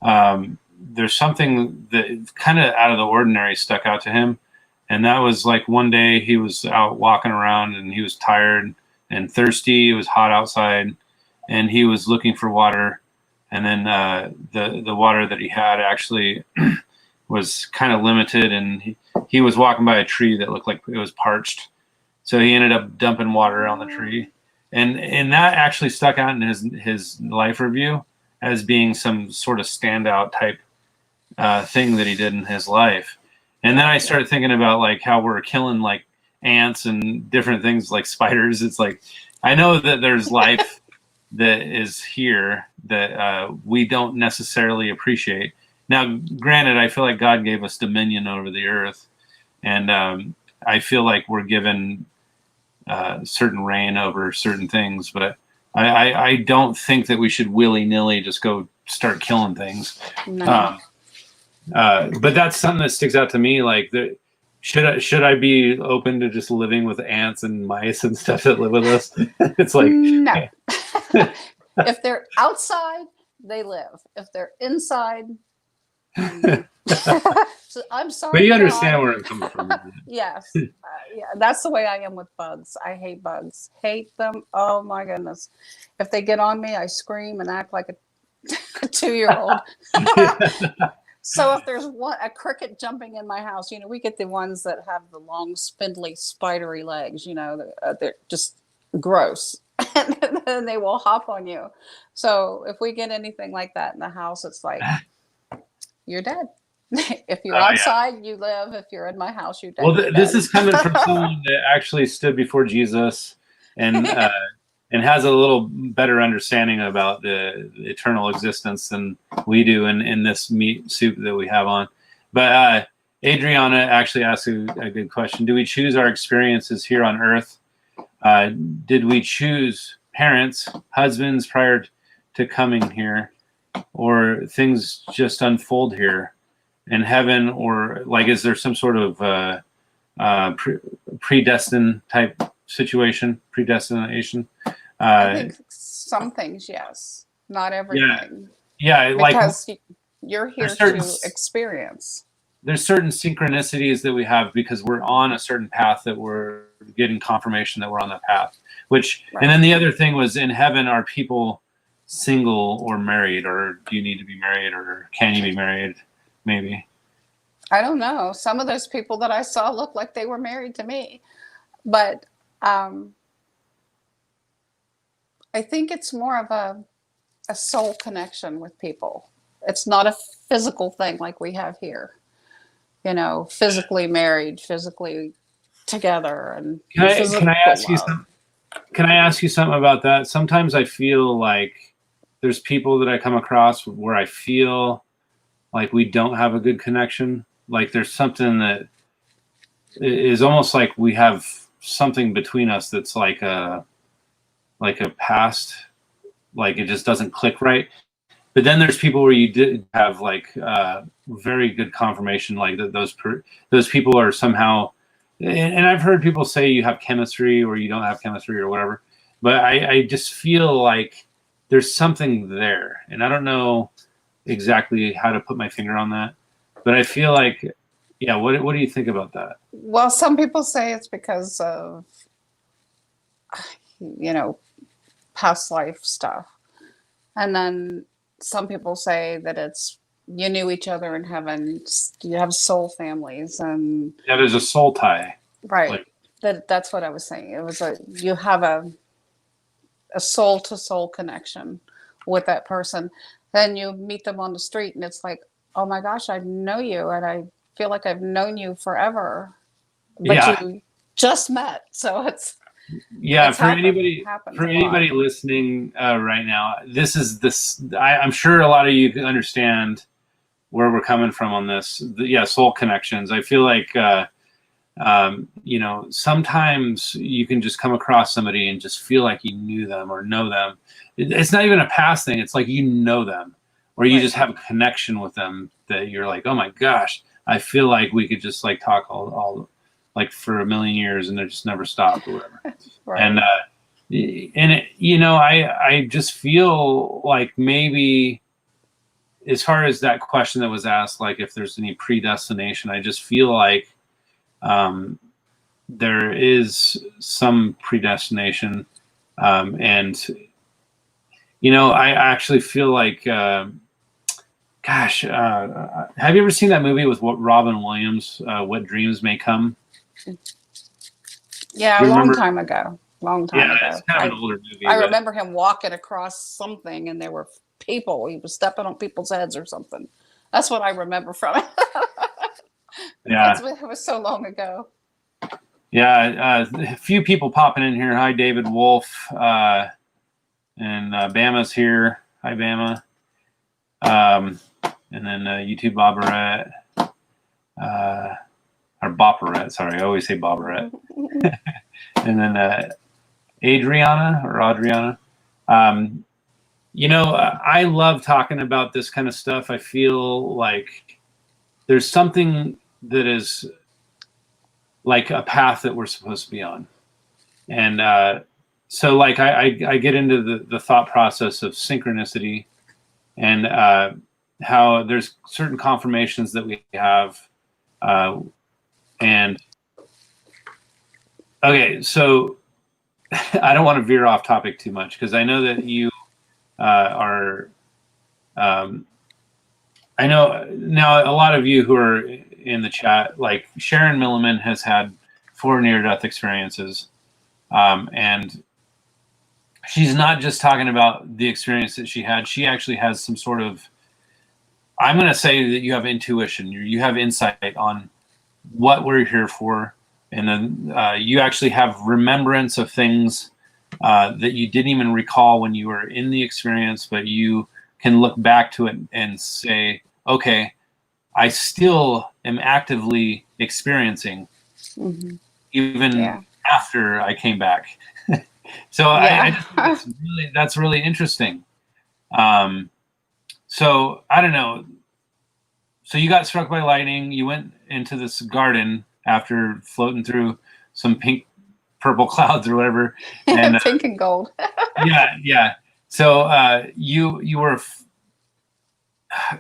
there's something that kind of out of the ordinary stuck out to him. And that was like one day he was out walking around and he was tired and thirsty. It was hot outside and he was looking for water. And then the water that he had actually was kind of limited. And he was walking by a tree that looked like it was parched. So he ended up dumping water on the tree. And that actually stuck out in his life review as being some sort of standout type thing that he did in his life. And then I started thinking about like how we're killing like ants and different things like spiders. It's like, I know that there's life that is here that we don't necessarily appreciate. Now, granted, I feel like God gave us dominion over the earth. And I feel like we're given certain reign over certain things. But I don't think that we should willy-nilly just go start killing things. No. But that's something that sticks out to me. Like, should I be open to just living with ants and mice and stuff that live with us? It's like no. If they're outside, they live. If they're inside, so I'm sorry. But you understand where I'm coming from. Yes, yeah, that's the way I am with bugs. I hate bugs. Hate them. Oh my goodness! If they get on me, I scream and act like a 2-year-old. So if there's a cricket jumping in my house, we get the ones that have the long, spindly, spidery legs. They're just gross, and then they will hop on you. So if we get anything like that in the house, it's like you're dead. If you're outside, you live. If you're in my house, you're dead. Well, this is coming from someone that actually stood before Jesus and has a little better understanding about the eternal existence than we do in this meat soup that we have on. But Adriana actually asked a good question. Do we choose our experiences here on earth? Did we choose parents, husbands prior to coming here, or things just unfold here in heaven? Or like, is there some sort of predestined type situation, predestination? I think some things, yes. Not everything. Yeah, because you're here to experience. There's certain synchronicities that we have because we're on a certain path that we're getting confirmation that we're on that path. Right. And then the other thing was, in heaven, are people single or married, or do you need to be married, or can you be married? Maybe. I don't know. Some of those people that I saw looked like they were married to me, but I think it's more of a soul connection with people. It's not a physical thing like we have here. Physically married, physically together, and can I ask you something? Can I ask you something about that? Sometimes I feel like there's people that I come across where I feel like we don't have a good connection. Like there's something that is almost like we have something between us that's like a past, like it just doesn't click right. But then there's people where you did have like very good confirmation, like that those people are somehow, and I've heard people say you have chemistry or you don't have chemistry or whatever, but I just feel like there's something there, and I don't know exactly how to put my finger on that, but I feel like, yeah. What do you think about that? Well, some people say it's because of, you know, past life stuff. And then some people say that it's you knew each other in heaven, you have soul families, and Yeah, there's a soul tie. right. Like, That's what I was saying. It was you have a soul to soul connection with that person. Then you meet them on the street and it's like, oh my gosh, I know you and I feel like I've known you forever. But yeah, you just met. So yeah. it's happens For a lot. anybody listening right now, this. I'm sure a lot of you can understand where we're coming from on this. Yeah, soul connections. I feel like you know, sometimes you can just come across somebody and just feel like you knew them or know them. It's not even a past thing. It's like you know them, or you Right. just have a connection with them that you're like, oh my gosh, I feel like we could just like talk all like for a million years and it just never stopped or whatever. Right. And you know, I just feel like maybe as far as that question that was asked, like if there's any predestination, I just feel like um, there is some predestination, and you know, I actually feel like, gosh, have you ever seen that movie with Robin Williams, What Dreams May Come? Yeah, Do a you long remember? time ago. Long time Yeah, it's ago. kind of an older movie, I but remember him walking across something and there were people. He was stepping on people's heads or something. That's what I remember from it. yeah, It was so long ago. yeah. A few people popping in here. Hi, David Wolf, and Bama's here. Hi, Bama. And then YouTube Bobberette. Or Bopperette, sorry, I always say Bobberette. And then Adriana or Adriana. You know, I love talking about this kind of stuff. I feel like there's something that is like a path that we're supposed to be on. And so like I get into the thought process of synchronicity and how there's certain confirmations that we have. And okay, so I don't want to veer off topic too much because I know that you are. I know now a lot of you who are in the chat, like Sharon Milliman, has had 4 near-death experiences, and she's not just talking about the experience that she had. She actually has some sort of. I'm going to say that you have intuition. You have insight on what we're here for, and then you actually have remembrance of things that you didn't even recall when you were in the experience, but you can look back to it and say, okay, I still am actively experiencing even after I came back. So I just think that's really interesting. So I don't know. So you got struck by lightning. You went into this garden after floating through some purple clouds or whatever, and pink and gold. yeah. So you were.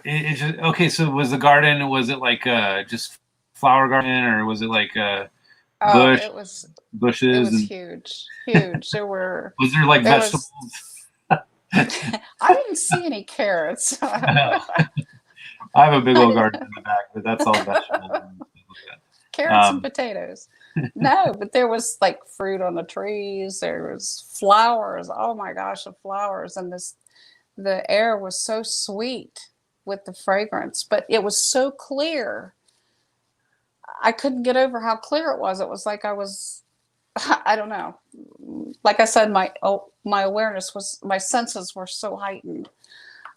It's just, okay. So was the garden? Was it like just flower garden, or was it like bush? It was Bushes and huge. There were. Was there like vegetables? I didn't see any carrots. No. I have a big old garden in the back, but that's all vegetables. Carrots and potatoes. No, but there was like fruit on the trees. There was flowers. Oh my gosh, the flowers. And the air was so sweet with the fragrance, but it was so clear. I couldn't get over how clear it was. It was like I don't know. Like I said, my awareness was, my senses were so heightened.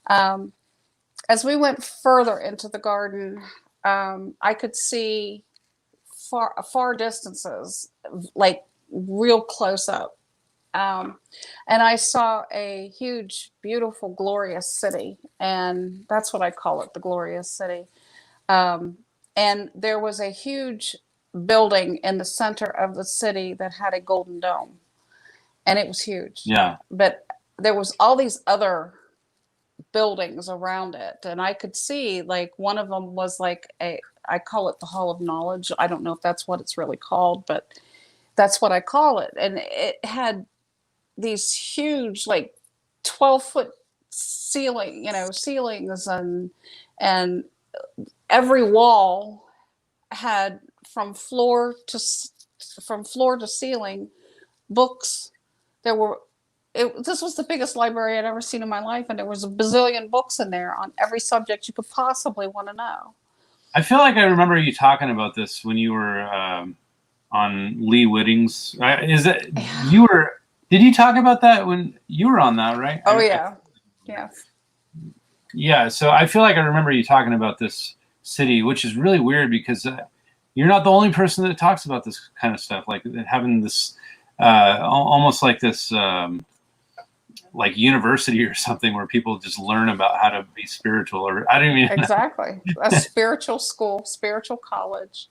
As we went further into the garden, I could see far distances, like real close up. And I saw a huge, beautiful, glorious city. And that's what I call it, the glorious city. And there was a huge building in the center of the city that had a golden dome. And it was huge. Yeah. But there was all these other buildings around it, and I could see like one of them was like I call it the Hall of Knowledge. I don't know if that's what it's really called, but that's what I call it. And it had these huge, like 12-foot ceilings, and every wall had from floor to ceiling books. There were this was the biggest library I'd ever seen in my life, and there was a bazillion books in there on every subject you could possibly want to know. I feel like I remember you talking about this when you were on Lee Whitting's. Is it you were? Did you talk about that when you were on that? Right? Oh yeah, yeah. Yeah. So I feel like I remember you talking about this city, which is really weird because you're not the only person that talks about this kind of stuff, like having this almost like this. Like university or something where people just learn about how to be spiritual, or I don't even exactly know. A spiritual school, spiritual college.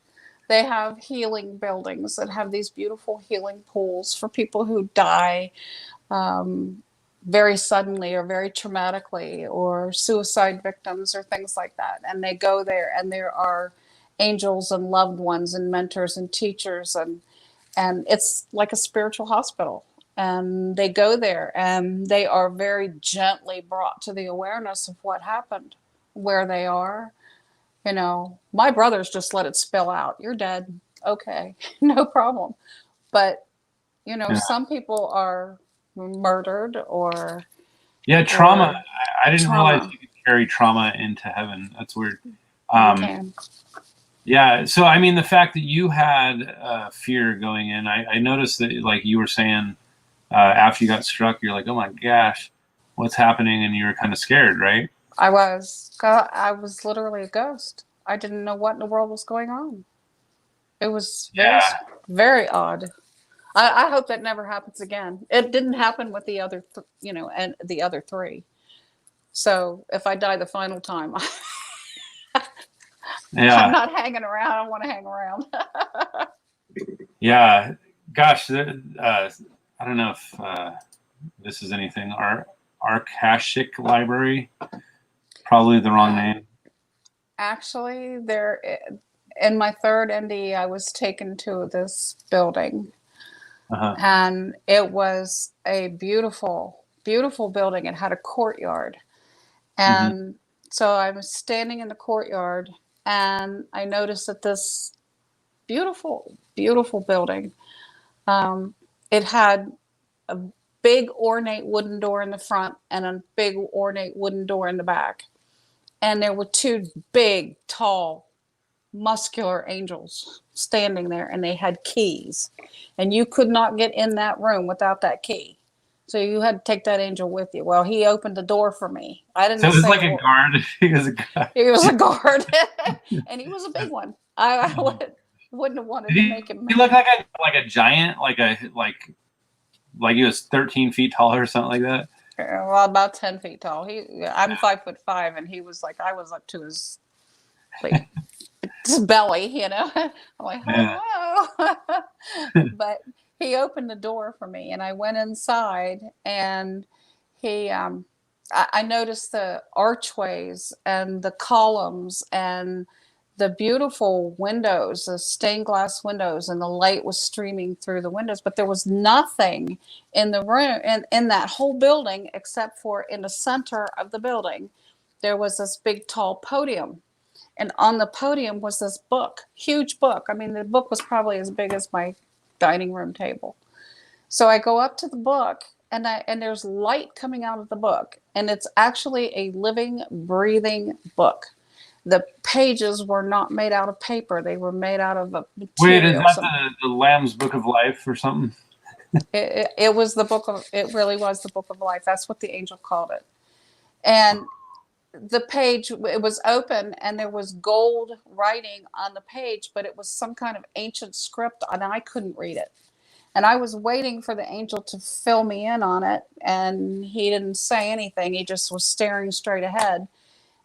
They have healing buildings that have these beautiful healing pools for people who die very suddenly or very traumatically, or suicide victims or things like that. And they go there, and there are angels and loved ones and mentors and teachers, and it's like a spiritual hospital. And they go there, and they are very gently brought to the awareness of what happened, where they are. You know, my brothers just let it spill out. You're dead. Okay, no problem. But, you know, some people are murdered or... Yeah, trauma. I didn't trauma. realize you could carry trauma into heaven. That's weird. Okay. Yeah, so I mean, the fact that you had fear going in, I noticed that, like you were saying, after you got struck, you're like, oh my gosh, what's happening? And you were kind of scared, right? I was literally a ghost. I didn't know what in the world was going on. It was very, very odd. I hope that never happens again. It didn't happen with the other, and the other three. So if I die the final time, I'm not hanging around. I want to hang around. Yeah, gosh, I don't know if this is anything. Our Akashic Library, probably the wrong name. Actually, in my third NDE, I was taken to this building, and it was a beautiful, beautiful building. It had a courtyard, and so I was standing in the courtyard, and I noticed that this beautiful, beautiful building, it had a big ornate wooden door in the front and a big ornate wooden door in the back. And there were two big, tall, muscular angels standing there, and they had keys. And you could not get in that room without that key. So you had to take that angel with you. Well, he opened the door for me. I didn't. So it was like a guard. He was a guard. He was a guard, and he was a big one. I wouldn't have wanted to make him. He looked like a giant, like he was 13 feet tall or something like that. Well, about 10 feet tall. I'm 5'5", and he was like, I was up to his belly, you know. I'm like, hello. But he opened the door for me, and I went inside, and I noticed the archways and the columns and the beautiful windows, the stained glass windows, and the light was streaming through the windows, but there was nothing in the room, in that whole building, except for in the center of the building, there was this big, tall podium. And on the podium was this book, huge book. I mean, the book was probably as big as my dining room table. So I go up to the book, and there's light coming out of the book, and it's actually a living, breathing book. The pages were not made out of paper; they were made out of a material. Wait, is that the Lamb's Book of Life or something? It was the book of. It really was the Book of Life. That's what the angel called it. And the page, it was open, and there was gold writing on the page, but it was some kind of ancient script, and I couldn't read it. And I was waiting for the angel to fill me in on it, and he didn't say anything. He just was staring straight ahead.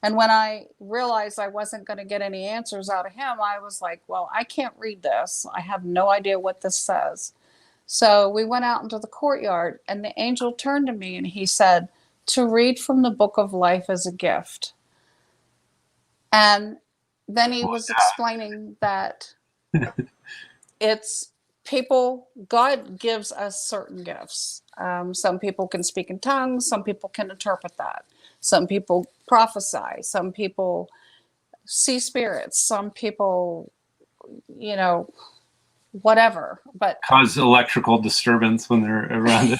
And when I realized I wasn't going to get any answers out of him, I was like, well, I can't read this. I have no idea what this says. So we went out into the courtyard, and the angel turned to me and he said, to read from the book of life as a gift. And then he was explaining that it's people, God gives us certain gifts. Some people can speak in tongues, some people can interpret that, some people prophesy, some people see spirits, some people, you know, whatever. But cause electrical disturbance when they're around it.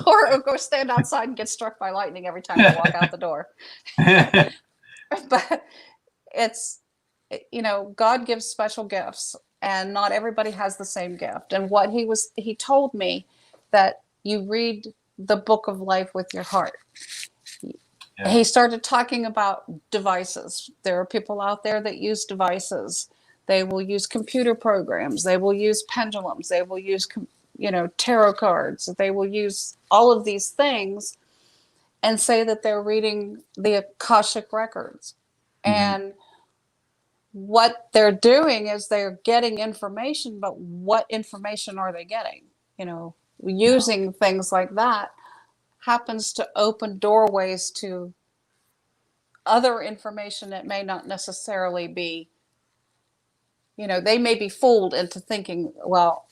or go stand outside and get struck by lightning every time you walk out the door. But it's, you know, God gives special gifts, and not everybody has the same gift. And what he told me that you read the book of life with your heart. Yeah. He started talking about devices. There are people out there that use devices. They will use computer programs. They will use pendulums. They will use, you know, tarot cards. They will use all of these things and say that they're reading the Akashic records. Mm-hmm. And what they're doing is they're getting information, but what information are they getting? You know, using things like that happens to open doorways to other information that may not necessarily be, you know, they may be fooled into thinking, well,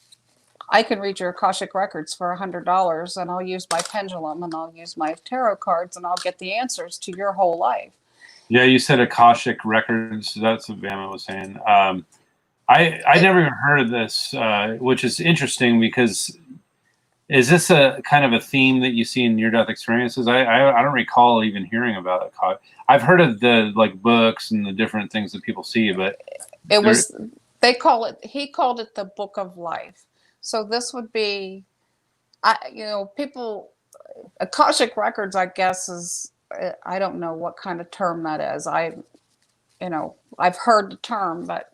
I can read your Akashic records for $100 and I'll use my pendulum and I'll use my tarot cards and I'll get the answers to your whole life. Yeah, you said Akashic records. That's what Bama was saying. I never even heard of this, which is interesting because is this a kind of a theme that you see in near-death experiences? I don't recall even hearing about it. I've heard of the like books and the different things that people see, but it was he called it the book of life. So this would be, you know, people, Akashic records, I guess, is, I don't know what kind of term that is. You know, I've heard the term, but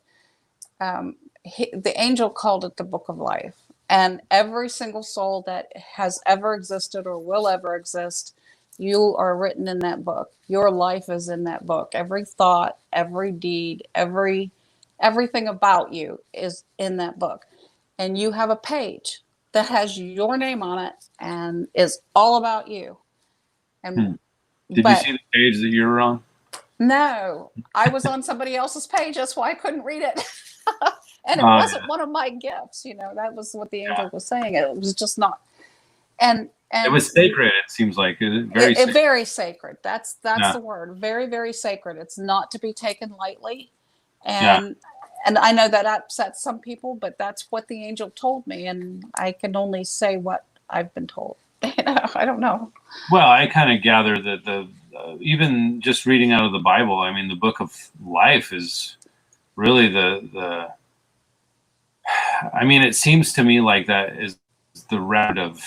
the angel called it the book of life. And every single soul that has ever existed or will ever exist, you are written in that book. Your life is in that book. Every thought, every deed, everything about you is in that book. And you have a page that has your name on it and is all about you. And Did you see the page that you were on? No, I was on somebody else's page. That's why I couldn't read it. And it wasn't one of my gifts. You know, that was what the angel was saying. It was just not. And it was sacred. It seems like very sacred. Very sacred. That's the word. Very, very sacred. It's not to be taken lightly. And I know that upsets some people, but that's what the angel told me, and I can only say what I've been told. You know, I don't know. Well, I kind of gather that even just reading out of the Bible, I mean, the book of life is really the. I mean, it seems to me like that is the record of,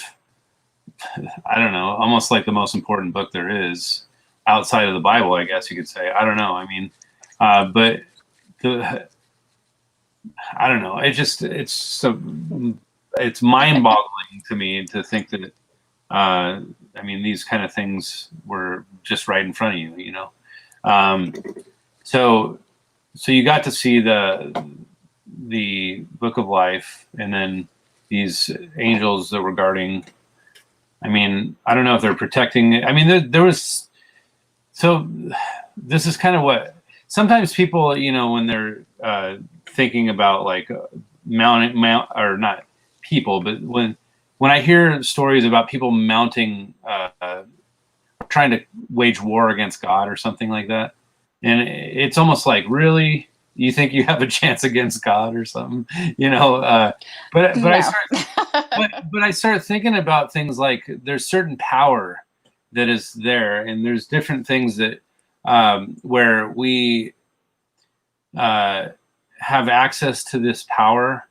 I don't know, almost like the most important book there is outside of the Bible, I guess you could say. I don't know. I mean, but I don't know. It's mind-boggling to me to think that. I mean, these kind of things were just right in front of you, you know. So you got to see the book of life, and then these angels that were guarding. I mean, I don't know if they're protecting. I mean, there was. So this is kind of what sometimes people, you know, when they're thinking about like mount or not people, but when I hear stories about people mounting, trying to wage war against God or something like that, and it's almost like, really, you think you have a chance against God or something, you know? But no. I start thinking about things like there's certain power that is there, and there's different things that where we have access to this power.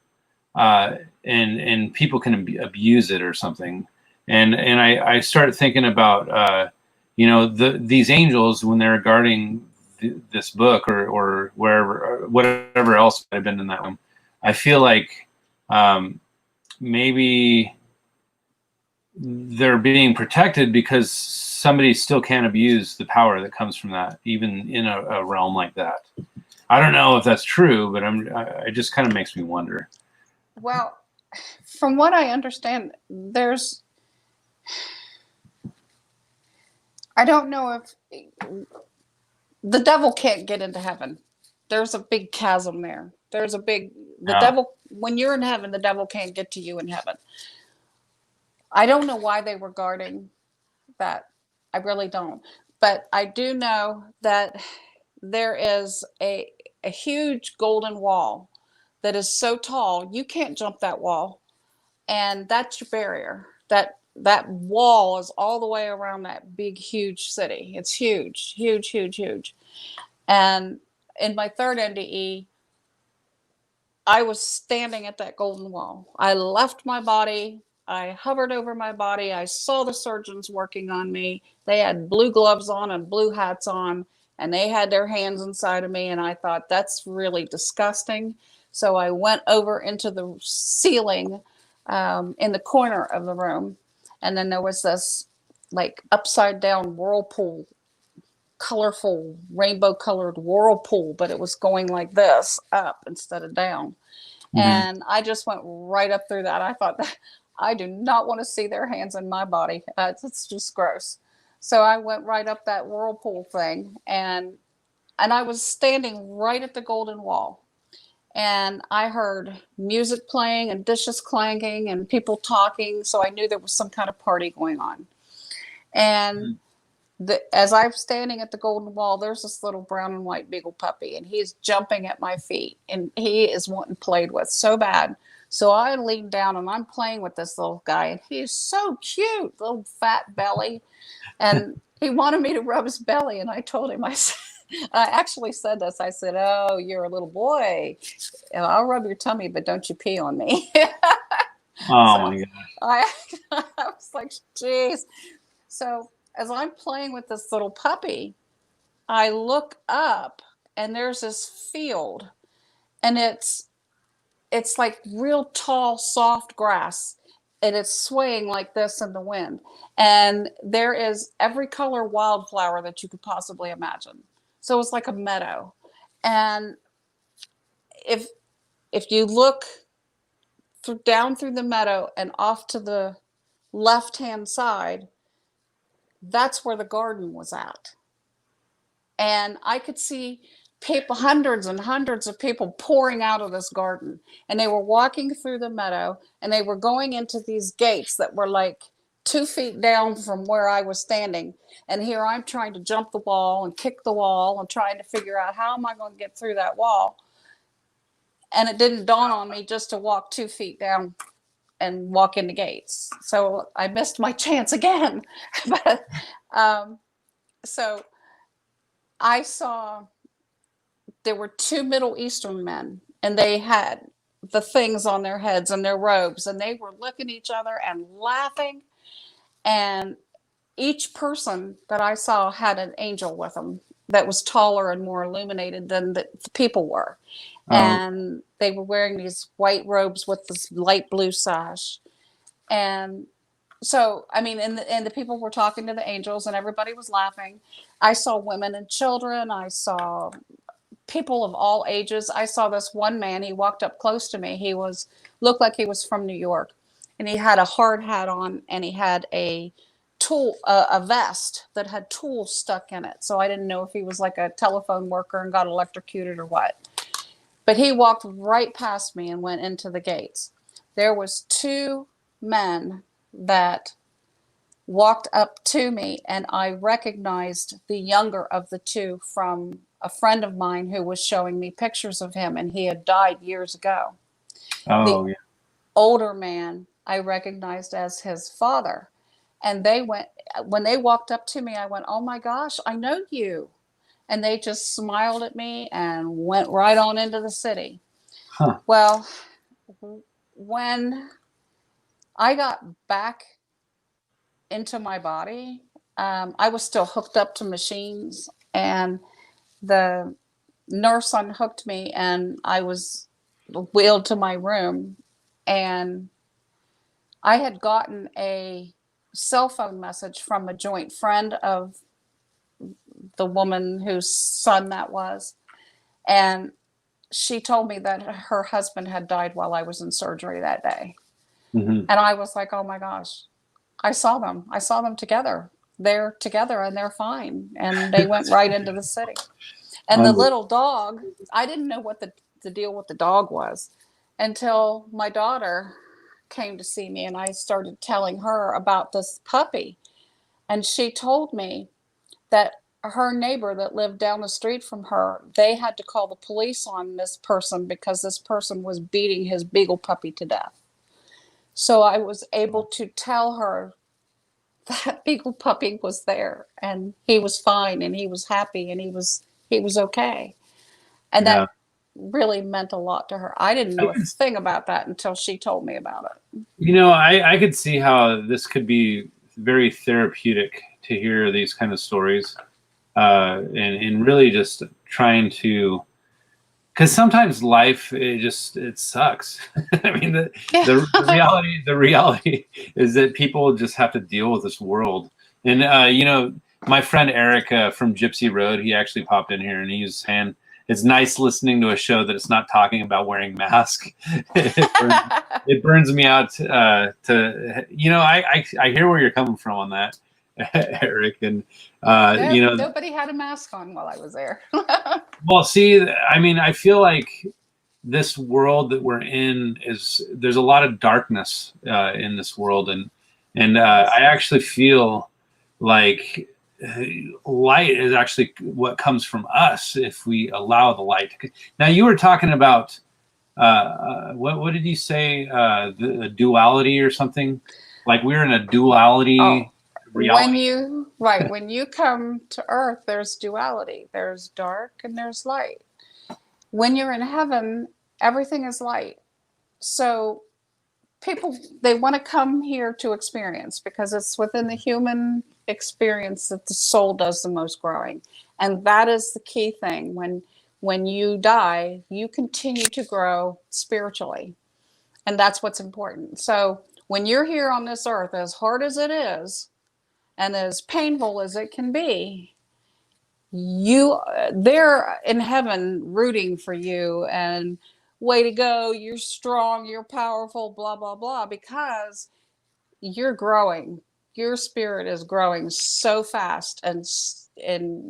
And people can abuse it or something, and I started thinking about you know, these angels when they're guarding this book or wherever or whatever else might have been in that room. I feel like maybe they're being protected because somebody still can't abuse the power that comes from that, even in a realm like that. I don't know if that's true, but it just kind of makes me wonder. Well, from what I understand, there's I don't know if the devil can't get into heaven. There's a big chasm there. The Yeah. devil, when you're in heaven, the devil can't get to you in heaven. I don't know why they were guarding that. I really don't. But I do know that there is a huge golden wall that is so tall, you can't jump that wall. And that's your barrier. That wall is all the way around that big, huge city. It's huge, huge, huge, huge. And in my third NDE, I was standing at that golden wall. I left my body. I hovered over my body. I saw the surgeons working on me. They had blue gloves on and blue hats on, and they had their hands inside of me. And I thought, that's really disgusting. So I went over into the ceiling in the corner of the room. And then there was this like upside down whirlpool, colorful, rainbow colored whirlpool, but it was going like this up instead of down. And I just went right up through that. I thought, that I do not want to see their hands in my body. It's just gross. So I went right up that whirlpool thing, and I was standing right at the golden wall. And I heard music playing and dishes clanking and people talking. So I knew there was some kind of party going on. And as I'm standing at the golden wall, there's this little brown and white beagle puppy, and he's jumping at my feet, and he is wanting played with so bad. So I lean down and I'm playing with this little guy, and he's so cute, little fat belly. And he wanted me to rub his belly, and I told him, I actually said this. I said, "Oh, you're a little boy. I'll rub your tummy, but don't you pee on me." Oh So my god. I was like, "Geez." So as I'm playing with this little puppy, I look up and there's this field, and it's like real tall, soft grass, and it's swaying like this in the wind. And there is every color wildflower that you could possibly imagine. So it's like a meadow. And if you look down through the meadow and off to the left hand side, that's where the garden was at. And I could see people, hundreds and hundreds of people pouring out of this garden, and they were walking through the meadow, and they were going into these gates that were like 2 feet down from where I was standing. And here I'm trying to jump the wall and kick the wall and trying to figure out, how am I going to get through that wall? And it didn't dawn on me just to walk 2 feet down and walk in the gates. So I missed my chance again. But so I saw there were two Middle Eastern men, and they had the things on their heads and their robes, and they were looking at each other and laughing. And each person that I saw had an angel with them that was taller and more illuminated than the people were. And they were wearing these white robes with this light blue sash. And so, I mean, and the people were talking to the angels, and everybody was laughing. I saw women and children. I saw people of all ages. I saw this one man. He walked up close to me. Looked like he was from New York, and he had a hard hat on, and he had a vest that had tools stuck in it. So I didn't know if he was like a telephone worker and got electrocuted or what. But he walked right past me and went into the gates. There was two men that walked up to me, and I recognized the younger of the two from a friend of mine who was showing me pictures of him, and he had died years ago. The older man I recognized as his father. And when they walked up to me, I went, "Oh my gosh, I know you." And they just smiled at me and went right on into the city. Huh. Well, when I got back into my body, I was still hooked up to machines, and the nurse unhooked me, and I was wheeled to my room. And I had gotten a cell phone message from a joint friend of the woman whose son that was. And she told me that her husband had died while I was in surgery that day. And I was like, oh my gosh, I saw them together. they're together and they're fine. And they went right into the city. And the little dog, I didn't know what the deal with the dog was until my daughter came to see me and I started telling her about this puppy. And she told me that her neighbor that lived down the street from her, they had to call the police on this person because this person was beating his beagle puppy to death. So I was able to tell her that beagle puppy was there and he was fine and he was happy and he was okay. And Yeah. that really meant a lot to her. I didn't know a thing about that until she told me about it. You know, I could see how this could be very therapeutic to hear these kind of stories, and really just trying to, because sometimes life it sucks. I mean, the reality is that people just have to deal with this world. And you know, my friend Eric from Gypsy Road, he actually popped in here and he was saying it's nice listening to a show that it's not talking about wearing masks. It burns me out to, you know, I hear where you're coming from on that, Eric. And you know, nobody had a mask on while I was there. well, see, I mean, I feel like this world that we're in there's a lot of darkness in this world, and I actually feel like light is actually what comes from us if we allow the light. Now, you were talking about what did you say? The duality or something? Like we're in a duality reality. When you come to Earth, there's duality. There's dark and there's light. When you're in heaven, everything is light. So people, they want to come here to experience because it's within the human experience that the soul does the most growing. And that is the key thing. When you die, you continue to grow spiritually. And that's what's important. So when you're here on this earth, as hard as it is, and as painful as it can be, they're in heaven rooting for you and way to go, you're strong, you're powerful, blah blah blah, because you're growing, your spirit is growing so fast, and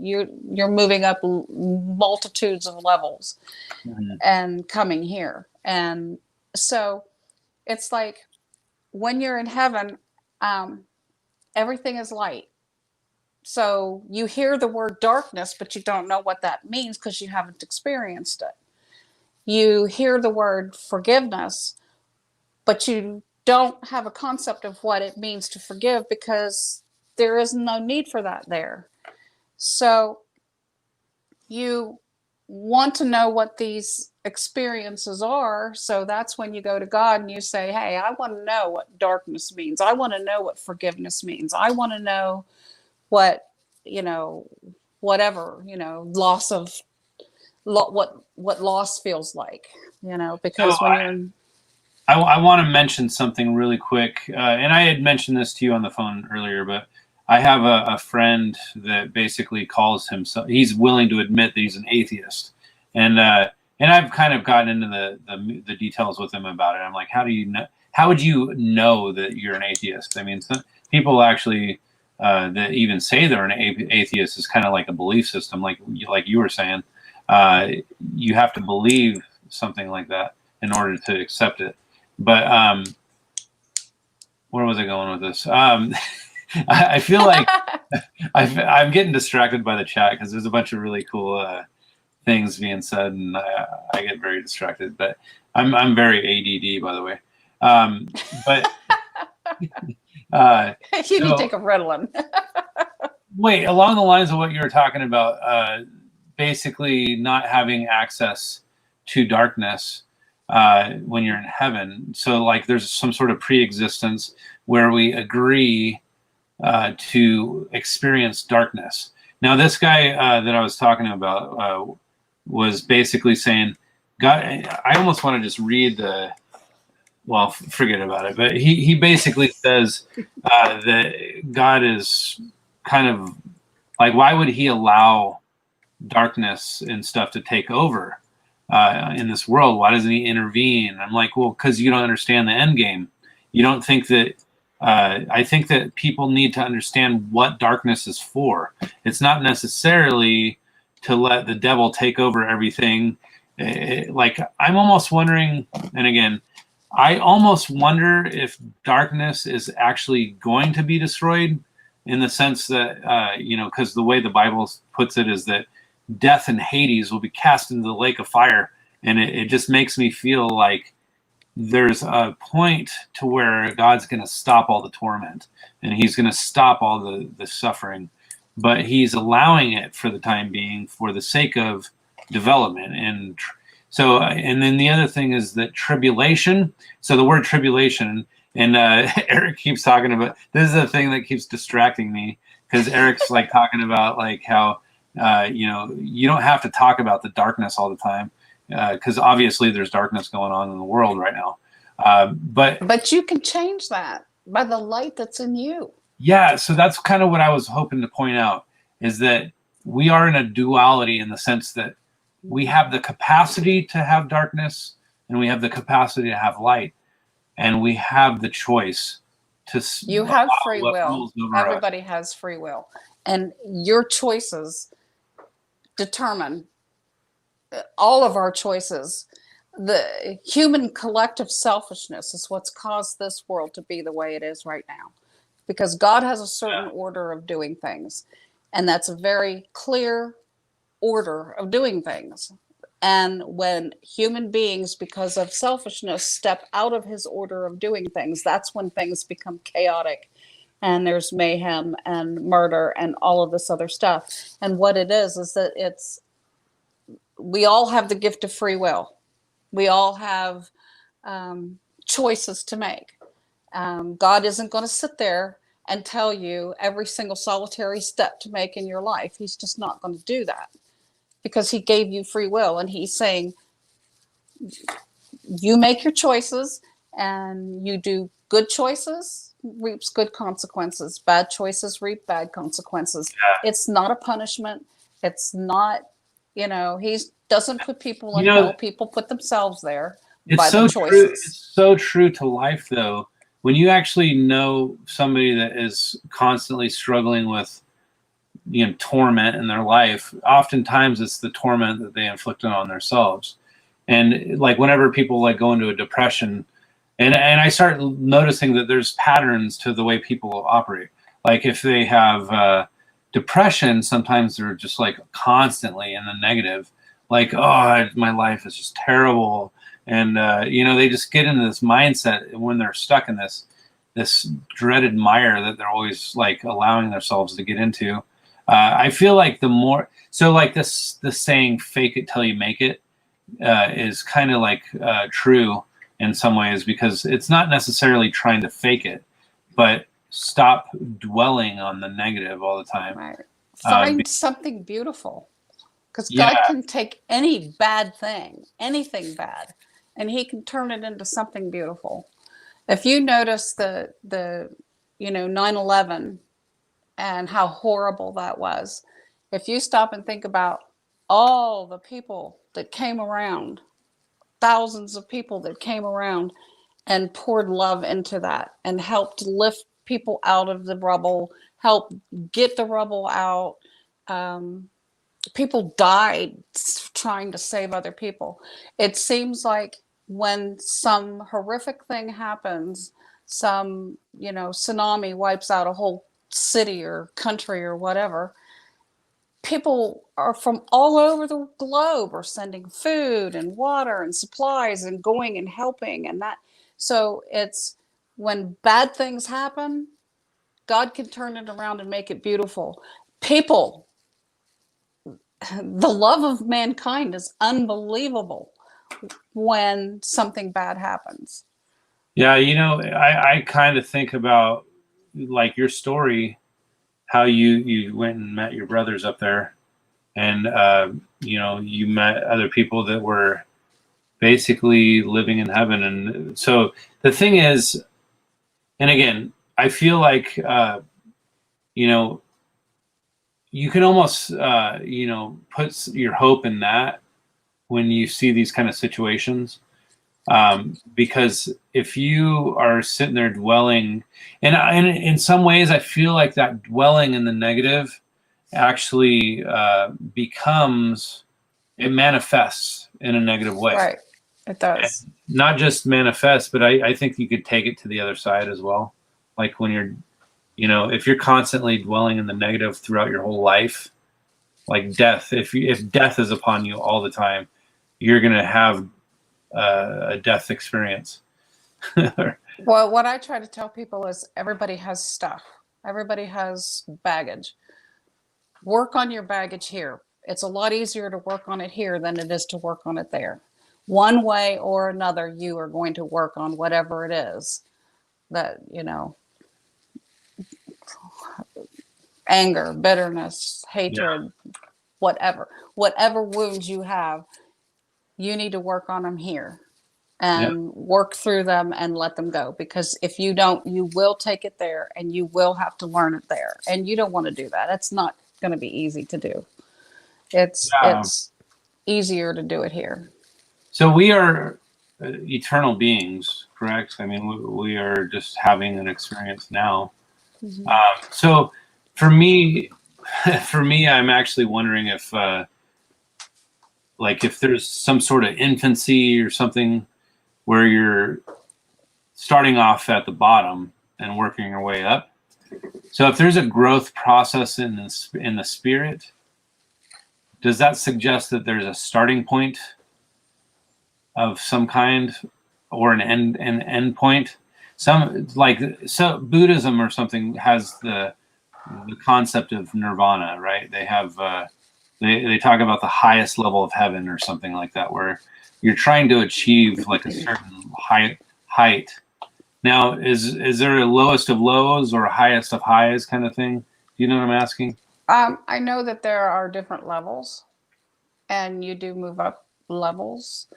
you're moving up multitudes of levels. Mm-hmm. And coming here. And so it's like when you're in heaven, everything is light. So you hear the word darkness, but you don't know what that means because you haven't experienced it. You hear the word forgiveness, but you don't have a concept of what it means to forgive because there is no need for that there. So you want to know what these experiences are. So that's when you go to God and you say, hey, I want to know what darkness means. I want to know what forgiveness means. I want to know what, whatever, loss of what loss feels like, because when you're in... I want to mention something really quick. And I had mentioned this to you on the phone earlier, but I have a friend that basically calls himself, he's willing to admit that he's an atheist. And I've kind of gotten into the details with him about it. I'm like, how would you know that you're an atheist? I mean, some people actually that even say they're an atheist is kind of like a belief system, like you were saying. You have to believe something like that in order to accept it. But where was I going with this? I feel like I'm getting distracted by the chat because there's a bunch of really cool things being said, and I get very distracted. But I'm very ADD, by the way. But you need to take a Ritalin. Wait, along the lines of what you were talking about, basically not having access to darkness when you're in heaven. So like there's some sort of pre-existence where we agree to experience darkness. Now this guy that I was talking about was basically saying, God, I almost want to just read well, forget about it. But he basically says that God is kind of like, why would he allow darkness and stuff to take over in this world? Why doesn't he intervene? I'm like, well, because you don't understand the end game. You don't think that I think that people need to understand what darkness is for. It's not necessarily to let the devil take over everything. Like, I'm almost wondering, and again, I almost wonder if darkness is actually going to be destroyed, in the sense that, because the way the Bible puts it is that death and Hades will be cast into the lake of fire. And it just makes me feel like there's a point to where God's going to stop all the torment, and he's going to stop all the suffering, but he's allowing it for the time being for the sake of development. And so, and then the other thing is that tribulation. So the word tribulation, and Eric keeps talking about, this is the thing that keeps distracting me, because Eric's like talking about like how, you don't have to talk about the darkness all the time, because obviously there's darkness going on in the world right now. But you can change that by the light that's in you. Yeah, so that's kind of what I was hoping to point out, is that we are in a duality, in the sense that we have the capacity to have darkness, and we have the capacity to have light, and we have the choice to. You have free will. Everybody has free will, and your choices determine all of our choices. The human collective selfishness is what's caused this world to be the way it is right now, because God has a certain order of doing things, and that's a very clear order of doing things. And when human beings, because of selfishness, step out of his order of doing things, that's when things become chaotic, and there's mayhem and murder and all of this other stuff. And what it is that we all have the gift of free will. We all have choices to make. God isn't going to sit there and tell you every single solitary step to make in your life. He's just not going to do that, because he gave you free will, and he's saying, you make your choices, and you do good choices, reaps good consequences. Bad choices reap bad consequences. Yeah. It's not a punishment. It's not, he doesn't put people in hell. People put themselves there by the choices. True. It's so true to life, though. When you actually know somebody that is constantly struggling with torment in their life, oftentimes it's the torment that they inflicted on themselves. And like, whenever people like go into a depression, and I start noticing that there's patterns to the way people operate. Like, if they have depression, sometimes they're just like constantly in the negative, like, oh, my life is just terrible. And they just get into this mindset when they're stuck in this dreaded mire that they're always like allowing themselves to get into. I feel like the more, so like the saying, fake it till you make it, is kind of like true in some ways, because it's not necessarily trying to fake it, but stop dwelling on the negative all the time. Right. Find something beautiful, because God can take any bad thing, anything bad, and he can turn it into something beautiful. If you notice the 9/11 and how horrible that was, if you stop and think about all the people that came around, thousands of people that came around and poured love into that and helped lift people out of the rubble, help get the rubble out. People died trying to save other people. It seems like when some horrific thing happens, some tsunami wipes out a whole city or country or whatever, people are from all over the globe are sending food and water and supplies and going and helping, and that. So it's when bad things happen, God can turn it around and make it beautiful. People, the love of mankind is unbelievable when something bad happens. Yeah, I kind of think about like your story, how you went and met your brothers up there, and you met other people that were basically living in heaven. And so the thing is, and again, I feel like you can almost put your hope in that when you see these kind of situations. Because if you are sitting there dwelling, and in some ways, I feel like that dwelling in the negative actually it manifests in a negative way. Right. It does. And not just manifests, but I think you could take it to the other side as well. Like when you're, if you're constantly dwelling in the negative throughout your whole life, like death, if death is upon you all the time, you're going to have a death experience. Well, what I try to tell people is everybody has stuff. Everybody has baggage. Work on your baggage here. It's a lot easier to work on it here than it is to work on it there. One way or another, you are going to work on whatever it is that, anger, bitterness, hatred, whatever wounds you have, you need to work on them here and work through them and let them go. Because if you don't, you will take it there and you will have to learn it there. And you don't want to do that. It's not going to be easy to do. It's easier to do it here. So we are eternal beings, correct? I mean, we are just having an experience now. Mm-hmm. So for me, I'm actually wondering if there's some sort of infancy or something where you're starting off at the bottom and working your way up. So if there's a growth process in the spirit, does that suggest that there's a starting point of some kind or an end point? So Buddhism or something has the concept of nirvana, right? They have they talk about the highest level of heaven or something like that, where you're trying to achieve like a certain height. Now, is there a lowest of lows or a highest of highs kind of thing? Do you know what I'm asking? I know that there are different levels, and you do move up levels.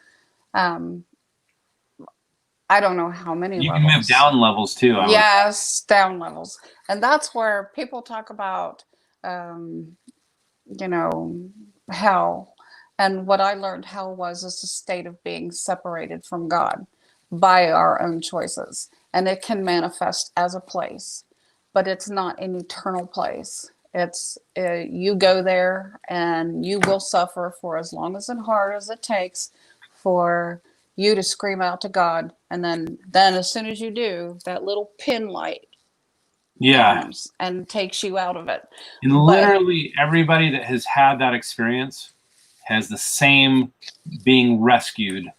I don't know how many You levels. can move down levels too. Yes, down levels. And that's where people talk about, hell. And what I learned hell was a state of being separated from God by our own choices. And it can manifest as a place, but it's not an eternal place. It's you go there and you will suffer for as long as and hard as it takes for you to scream out to God, and then as soon as you do, that little pin light comes and takes you out of it. And literally everybody that has had that experience has the same being rescued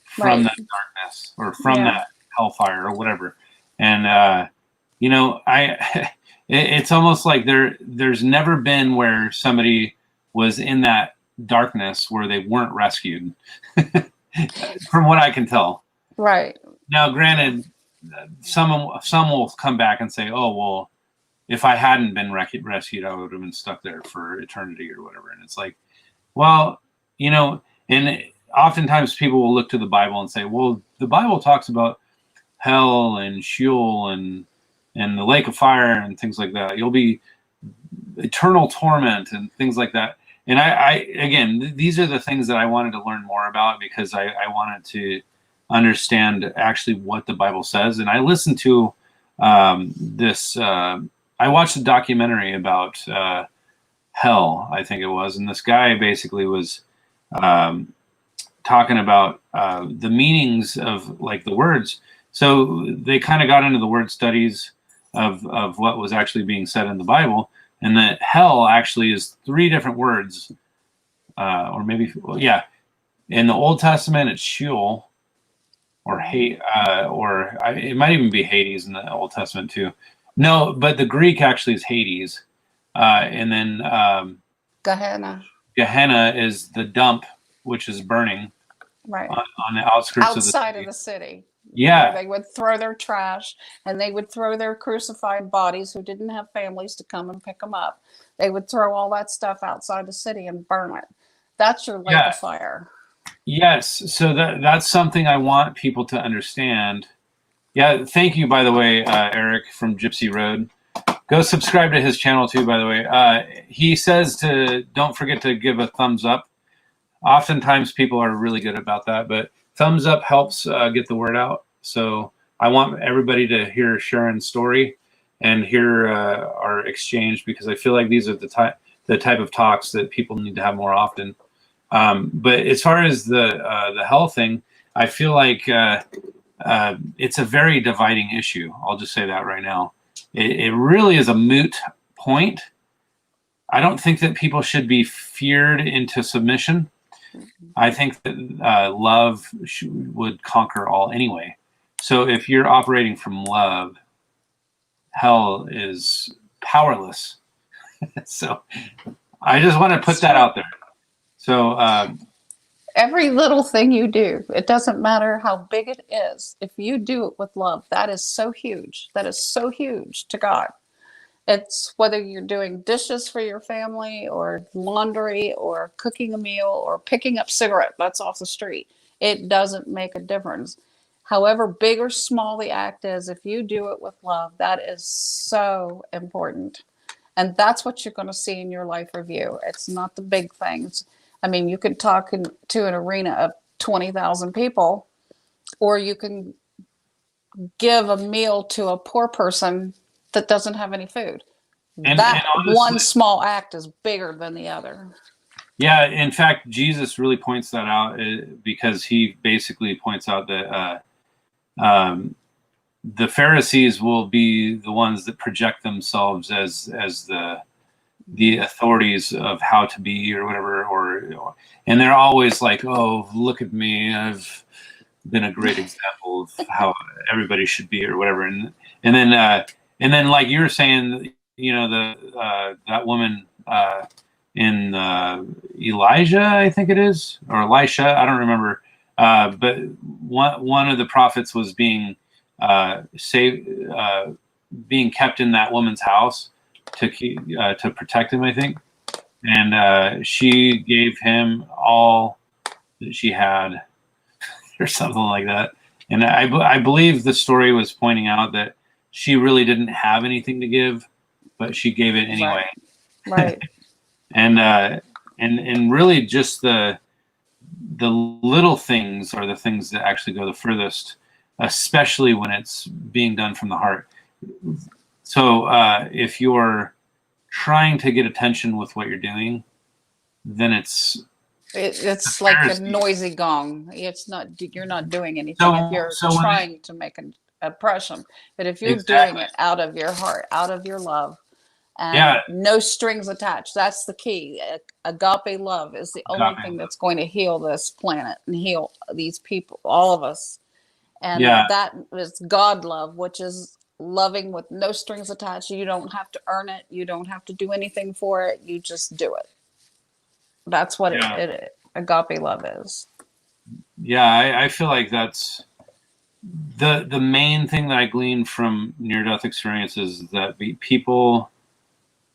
from that darkness or from that hellfire or whatever. And it's almost like there's never been where somebody was in that darkness where they weren't rescued. From what I can tell. Right. Now, granted, some will come back and say, oh, well, if I hadn't been rescued, I would have been stuck there for eternity or whatever. And it's like, well, and oftentimes people will look to the Bible and say, well, the Bible talks about hell and Sheol and the lake of fire and things like that. You'll be eternal torment and things like that. And again, these are the things that I wanted to learn more about because I wanted to understand actually what the Bible says. And I listened to this. I watched a documentary about hell, I think it was, and this guy basically was talking about the meanings of like the words. So they kind of got into the word studies of what was actually being said in the Bible. And that hell actually is 3 different words, or maybe, in the Old Testament it's Sheol, or hate, it might even be Hades in the Old Testament too. No, but the Greek actually is Hades, and then Gehenna. Gehenna is the dump, which is burning, right, on the outskirts outside of the city. Yeah, they would throw their trash and they would throw their crucified bodies who didn't have families to come and pick them up. They would throw all that stuff outside the city and burn it. That's your lake of fire. Yes. So that's something I want people to understand. Yeah. Thank you, by the way, Eric from Gypsy Road. Go subscribe to his channel too, by the way. He says don't forget to give a thumbs up. Oftentimes people are really good about that, but thumbs up helps get the word out. So I want everybody to hear Sharon's story and hear our exchange, because I feel like these are the type of talks that people need to have more often. But as far as the health thing, I feel like it's a very dividing issue. I'll just say that right now. It really is a moot point. I don't think that people should be feared into submission. I think that love would conquer all anyway. So if you're operating from love, hell is powerless. So I just want to put that out there. So every little thing you do, it doesn't matter how big it is. If you do it with love, that is so huge. That is so huge to God. It's whether you're doing dishes for your family or laundry or cooking a meal or picking up cigarette butts off the street. It doesn't make a difference. However big or small the act is, if you do it with love, that is so important. And that's what you're going to see in your life review. It's not the big things. I mean, you could talk to an arena of 20,000 people, or you can give a meal to a poor person that doesn't have any food. And honestly, one small act is bigger than the other. Yeah, in fact, Jesus really points that out, because he basically points out that the Pharisees will be the ones that project themselves as the authorities of how to be or whatever, and they're always like, oh, look at me, I've been a great example of how everybody should be or whatever, and then like you were saying, you know, that woman in Elijah, I think it is, or Elisha, I don't remember, but one of the prophets was being being kept in that woman's house to protect him, I think, and she gave him all that she had, or something like that. And I believe the story was pointing out that she really didn't have anything to give, but she gave it anyway. Right. and really just the little things are the things that actually go the furthest, especially when it's being done from the heart. So if you're trying to get attention with what you're doing, then it's like a noisy gong. It's not, you're not doing anything if you're trying to make an impression. But if you're doing it out of your heart, out of your love, and no strings attached, that's the key. Agape love is the only thing that's going to heal this planet and heal these people, all of us. And that is God love, which is loving with no strings attached. You don't have to earn it. You don't have to do anything for it. You just do it. That's what agape love is. Yeah, I feel like that's the main thing that I glean from near-death experiences, is that people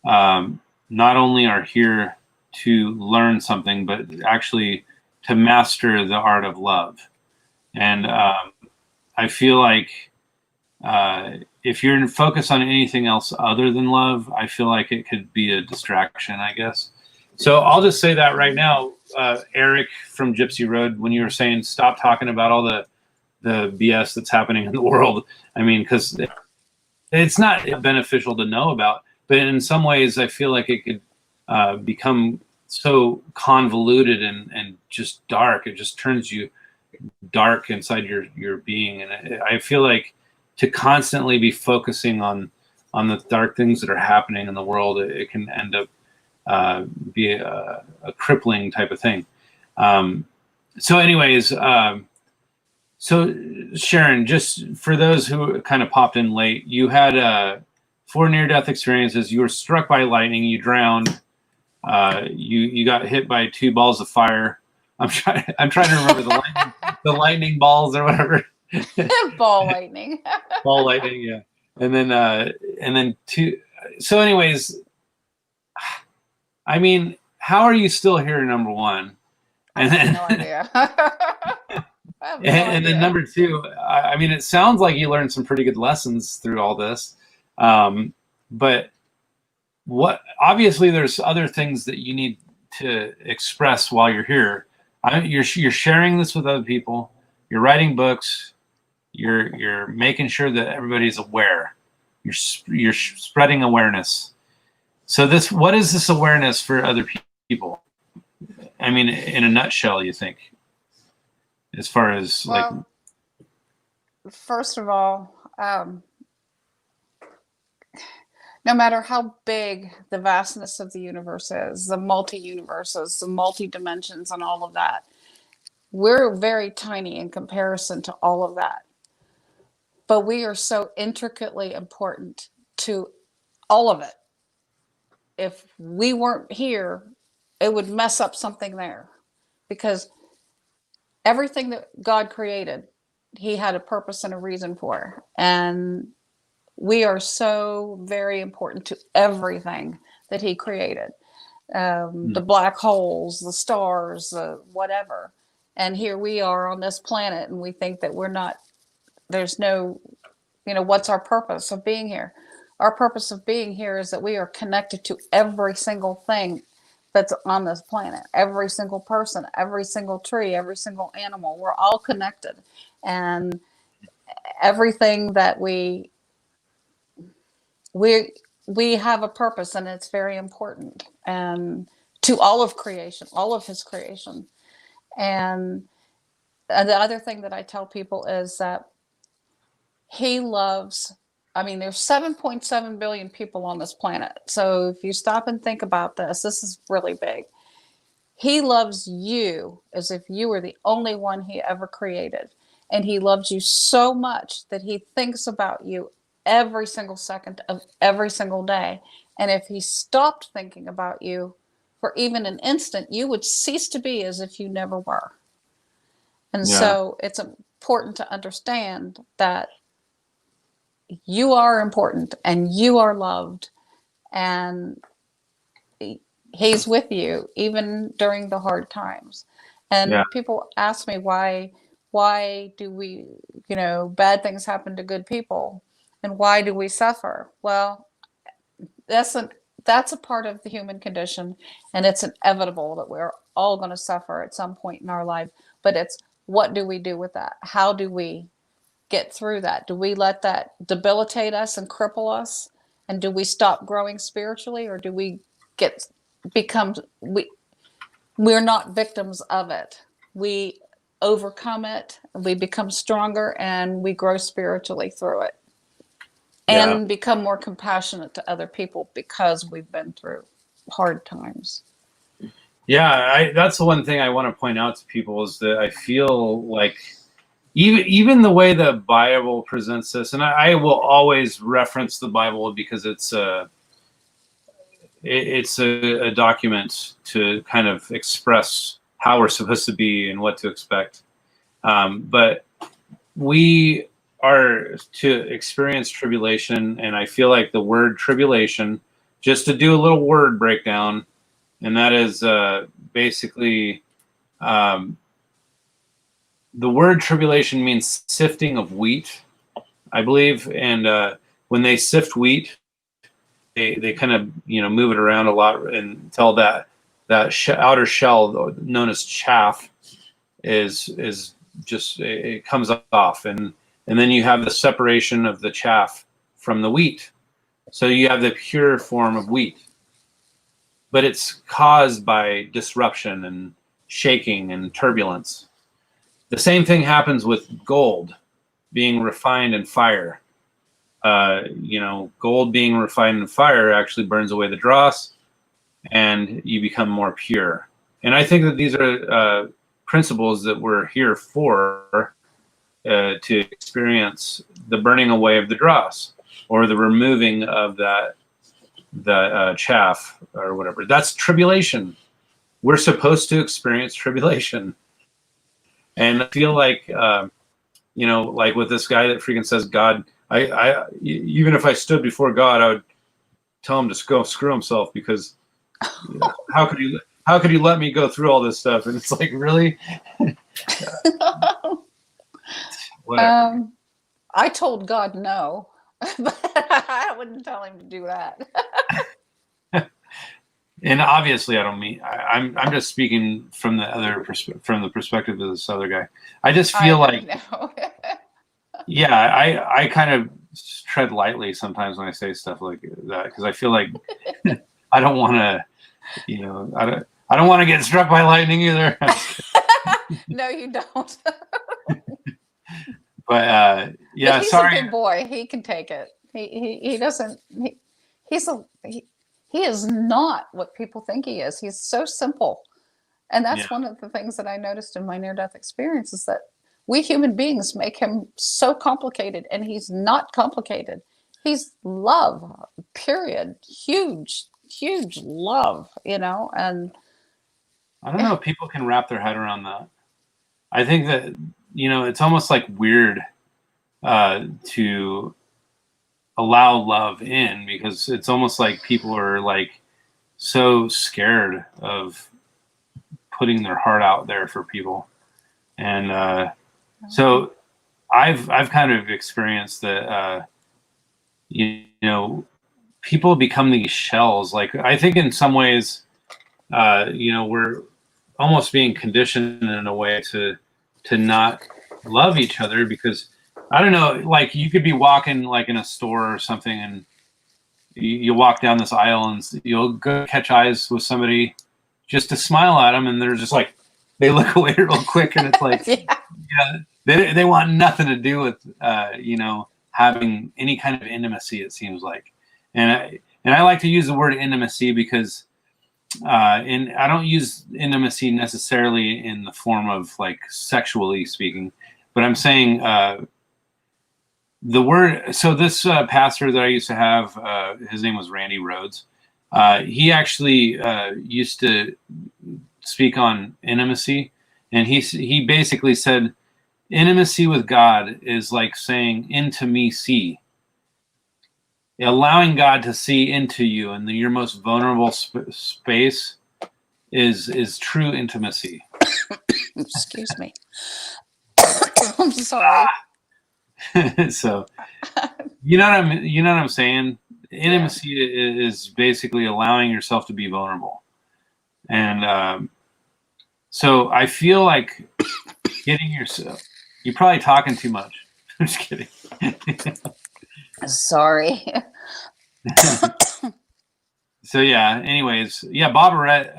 not only are here to learn something, but actually to master the art of love. And I feel like if you're focused on anything else other than love, I feel like it could be a distraction, I guess. So I'll just say that right now, Eric from Gypsy Road, when you were saying stop talking about all the BS that's happening in the world, I mean, because it's not beneficial to know about, but in some ways I feel like it could become so convoluted and just dark. It just turns you dark inside your being. And I feel like to constantly be focusing on the dark things that are happening in the world, it can end up be a crippling type of thing. So anyways, so Sharon, just for those who kind of popped in late, you had 4 near-death experiences. You were struck by lightning. You drowned. You got hit by 2 balls of fire. I'm trying to remember the lightning balls or whatever. Ball lightning. Ball lightning, yeah. And then 2. So anyways, I mean, how are you still here, number 1? And I have no idea. And then number 2, I mean, it sounds like you learned some pretty good lessons through all this. But obviously there's other things that you need to express while you're here. You're sharing this with other people. you're writing books, you're making sure that everybody's aware. You're spreading awareness. So what is this awareness for other people? I mean, in a nutshell, you think, as far as Well, first of all, no matter how big the vastness of the universe is, the multi-universes, the multi-dimensions and all of that, we're very tiny in comparison to all of that. But we are so intricately important to all of it. If we weren't here, it would mess up something there, because everything that God created, he had a purpose and a reason for. And we are so very important to everything that he created. The black holes, the stars, whatever. And here we are on this planet, and we think that we're not, there's no, what's our purpose of being here? Our purpose of being here is that we are connected to every single thing that's on this planet, every single person, every single tree, every single animal. We're all connected. And everything that we have a purpose, and it's very important, and to all of creation, all of his creation. And the other thing that I tell people is that he loves, there's 7.7 billion people on this planet. So if you stop and think about this is really big. He loves you as if you were the only one he ever created. And he loves you so much that he thinks about you every single second of every single day. And if he stopped thinking about you for even an instant, you would cease to be as if you never were. And so it's important to understand that you are important and you are loved, and he's with you even during the hard times. And people ask me why do we, bad things happen to good people, and why do we suffer? Well, that's a part of the human condition, and it's inevitable that we're all going to suffer at some point in our life. But it's, what do we do with that? How do we get through that? Do we let that debilitate us and cripple us? And do we stop growing spiritually, or do we we're not victims of it? We overcome it, we become stronger, and we grow spiritually through it, and become more compassionate to other people because we've been through hard times. Yeah, that's the one thing I want to point out to people, is that I feel like even the way the Bible presents this, and I will always reference the Bible because it's a document to kind of express how we're supposed to be and what to expect. But we are to experience tribulation, and I feel like the word tribulation, just to do a little word breakdown, and that is basically the word tribulation means sifting of wheat, I believe. And when they sift wheat, they kind of move it around a lot until that outer shell known as chaff is just, it comes off, and then you have the separation of the chaff from the wheat. So you have the pure form of wheat, but it's caused by disruption and shaking and turbulence. The same thing happens with gold being refined in fire. Gold being refined in fire actually burns away the dross, and you become more pure. And I think that these are principles that we're here for, to experience the burning away of the dross, or the removing of that chaff or whatever. That's tribulation. We're supposed to experience tribulation. And I feel like, like with this guy that freaking says God, I even if I stood before God, I would tell him to go screw himself, because how could you let me go through all this stuff? And it's like, really? Whatever. I told God no, but I wouldn't tell him to do that. and obviously I don't mean, I'm just speaking from the other from the perspective of this other guy. I just feel like, know. yeah, I kind of tread lightly sometimes when I say stuff like that, because I feel like I don't want to, I don't want to get struck by lightning either. No, you don't. But yeah, But he's sorry. a big boy. He can take it. He doesn't. He's a he is not what people think he is. He's so simple, and Yeah, that's one of the things that I noticed in my near-death experience is that we human beings make him so complicated, and he's not complicated. He's love, period. Huge, huge love, and I don't know if people can wrap their head around that. I think that, it's almost like weird to allow love in, because it's almost like people are like so scared of putting their heart out there for people. And so I've kind of experienced that, people become these shells. Like, I think in some ways, we're almost being conditioned in a way to not love each other, because I don't know, like you could be walking like in a store or something, and you walk down this aisle and you'll go catch eyes with somebody just to smile at them, and they're just like, they look away real quick, and it's like, yeah. they want nothing to do with having any kind of intimacy, it seems like. And I like to use the word intimacy because and I don't use intimacy necessarily in the form of like sexually speaking, but I'm saying the word. So this pastor that I used to have, his name was Randy Rhodes. He actually used to speak on intimacy, and he basically said intimacy with God is like saying into me see. Allowing God to see into you and your most vulnerable space is true intimacy. Excuse me. I'm sorry. So you know what I'm saying? Intimacy is basically allowing yourself to be vulnerable. And so I feel like getting yourself, you're probably talking too much. I'm just kidding. Sorry. So yeah, anyways, yeah, Bob Barrett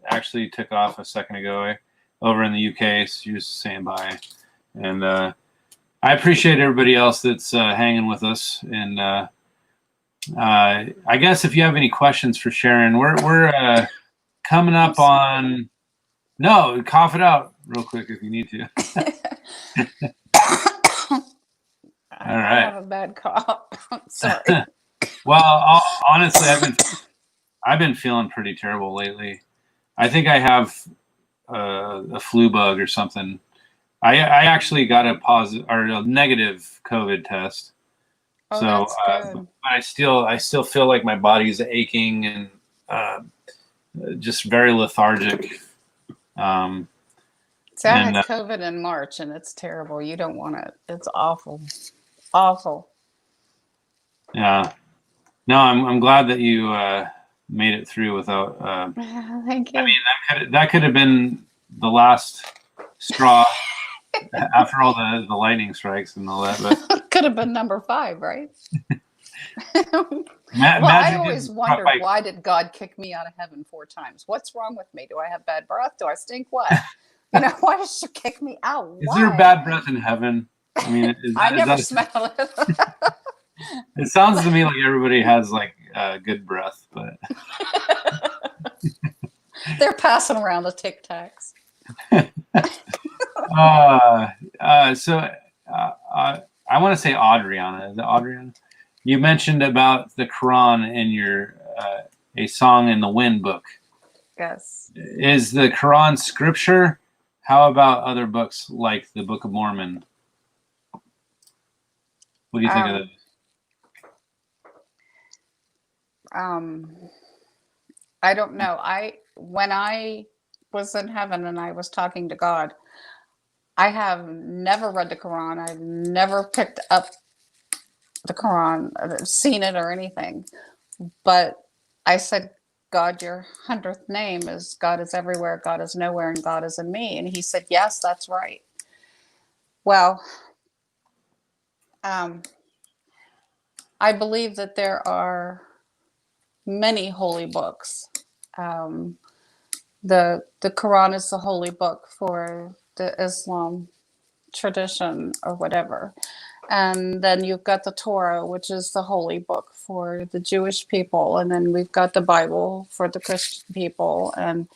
actually took off a second ago over in the UK. So she was saying bye. And I appreciate everybody else that's hanging with us. And I guess if you have any questions for Sharon, we're coming up on. No, cough it out real quick if you need to. All right. I have a bad cough. Sorry. Well, honestly, I've been feeling pretty terrible lately. I think I have a flu bug or something. I actually got a positive or a negative COVID test. Oh, So that's good. I still feel like my body's aching and just very lethargic. See, I had COVID in March, and it's terrible. You don't want it. It's awful, awful. Yeah. No, I'm glad that you made it through without. Thank you. I mean, that could have been the last straw after all the lightning strikes and all that. But could have been number 5, right? Well, I always wondered, why did God kick me out of heaven 4 times? What's wrong with me? Do I have bad breath? Do I stink? What? Why does she kick me out? Is there bad breath in heaven? I mean, I never smell it. It sounds to me like everybody has like good breath, but they're passing around the Tic Tacs. So I want to say Adriana. Is it Adriana? You mentioned about the Quran in your A Song in the Wind book. Yes. Is the Quran scripture? How about other books like the Book of Mormon? What do you think of those? I don't know. When I was in heaven and I was talking to God, I have never read the Quran. I've never picked up the Quran, seen it or anything. But I said, God, your 100th name is God is everywhere, God is nowhere, and God is in me. And he said, yes, that's right. Well, I believe that there are many holy books. Um, the Quran is the holy book for the Islam tradition or whatever. And then you've got the Torah, which is the holy book for the Jewish people. And then we've got the Bible for the Christian people. And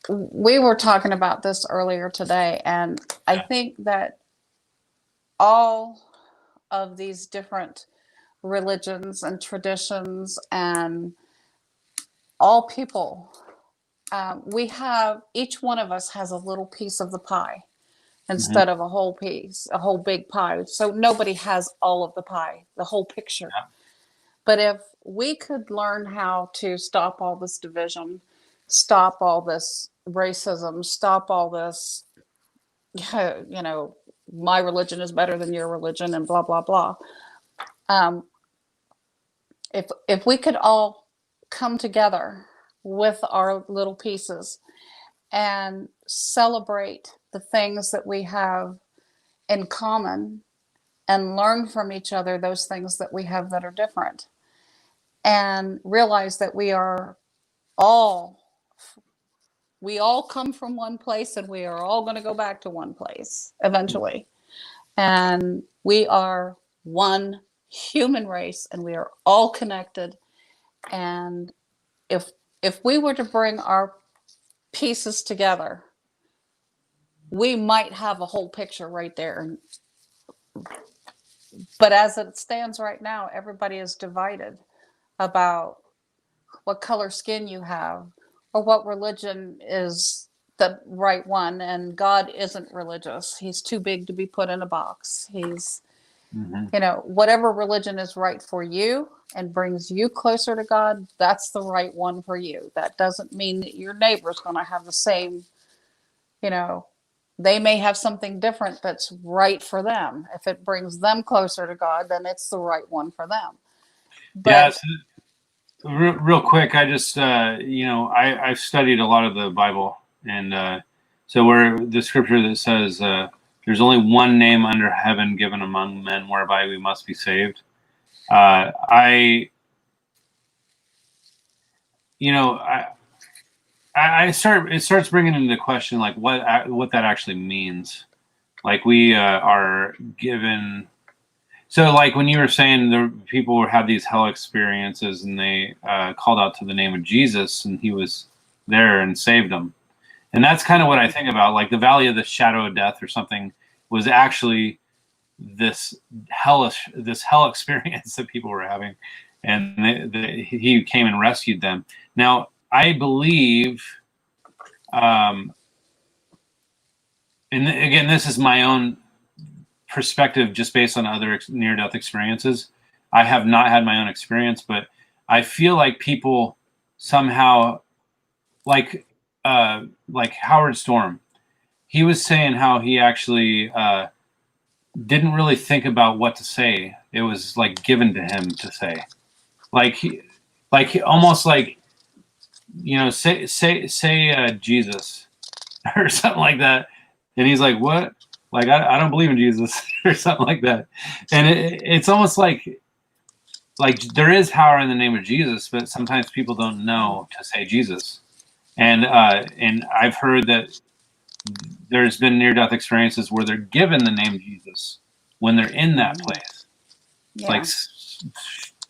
we were talking about this earlier today. And I think that all of these different religions and traditions and all people, we have, each one of us has a little piece of the pie instead of a whole piece, a whole big pie. So nobody has all of the pie, the whole picture. Yeah. But if we could learn how to stop all this division, stop all this racism, stop all this, you know, my religion is better than your religion and blah, blah, blah. If we could all come together with our little pieces and celebrate the things that we have in common and learn from each other those things that we have that are different, and realize that all we all come from one place and we are all going to go back to one place eventually. And we are one human race and we are all connected. And if we were to bring our pieces together, we might have a whole picture right there. But as it stands right now, everybody is divided about what color skin you have or what religion is the right one. And God isn't religious. He's too big to be put in a box. He's, you know, whatever religion is right for you and brings you closer to God, that's the right one for you. That doesn't mean that your neighbor's going to have the same, you know, they may have something different that's right for them. If it brings them closer to God, then it's the right one for them. But Yeah. So real quick, I just, you know, I've studied a lot of the Bible. And so where the scripture that says, there's only one name under heaven given among men whereby we must be saved. You know, it starts bringing into question like what that actually means. Like we are given. So like when you were saying the people had these hell experiences and they called out to the name of Jesus and he was there and saved them. And that's kind of what I think about. Like the valley of the shadow of death or something was actually this hell experience that people were having. And he came and rescued them. Now, I believe, and again, this is my own perspective just based on other near-death experiences. I have not had my own experience, but I feel like people somehow, like Howard Storm, he was saying how he actually didn't really think about what to say. It was like given to him to say, almost like, you know, say Jesus or something like that, and he's like, what? Like I don't believe in Jesus or something like that. And it's almost like there is power in the name of Jesus, but sometimes people don't know to say Jesus. And I've heard that there's been near-death experiences where they're given the name Jesus when they're in that place. yeah. Like,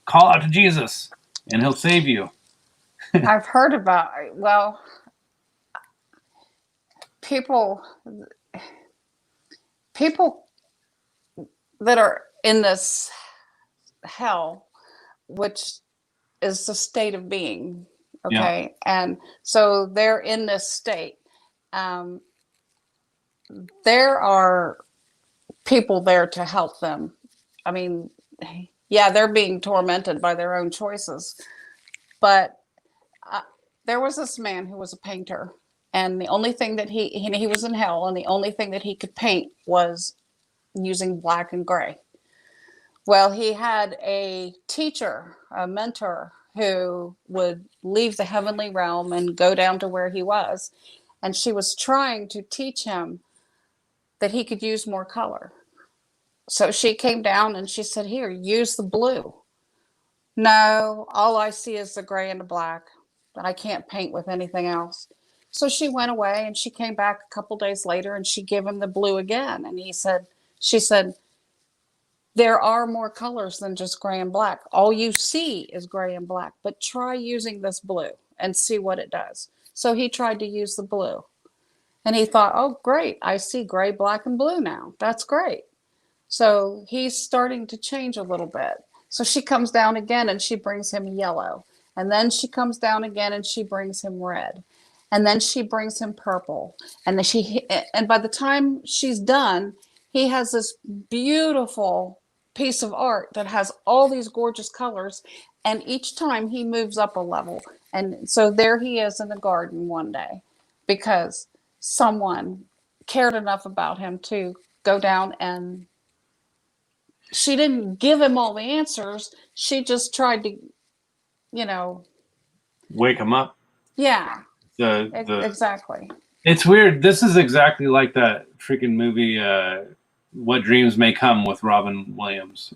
call out to Jesus and he'll save you. I've heard about, well, people that are in this hell, which is the state of being, okay? Yeah. And so they're in this state. There are people there to help them. I mean, yeah, they're being tormented by their own choices. But there was this man who was a painter, and the only thing that he was in hell, and the only thing that he could paint was using black and gray. Well, he had a teacher, a mentor, who would leave the heavenly realm and go down to where he was. And she was trying to teach him that he could use more color. So she came down and she said, here, use the blue. No, all I see is the gray and the black. I can't paint with anything else. So she went away and she came back a couple days later and she gave him the blue again. And she said, there are more colors than just gray and black. All you see is gray and black, but try using this blue and see what it does. So he tried to use the blue and he thought, oh, great. I see gray, black, and blue now. That's great. So he's starting to change a little bit. So she comes down again and she brings him yellow. And then she comes down again and she brings him red. And then she brings him purple. And by the time she's done, he has this beautiful piece of art that has all these gorgeous colors. And each time he moves up a level. And so there he is in the garden one day because someone cared enough about him to go down, and she didn't give him all the answers. She just tried to, Wake him up. Yeah, The exactly. It's weird. This is exactly like that freaking movie, What Dreams May Come, with Robin Williams.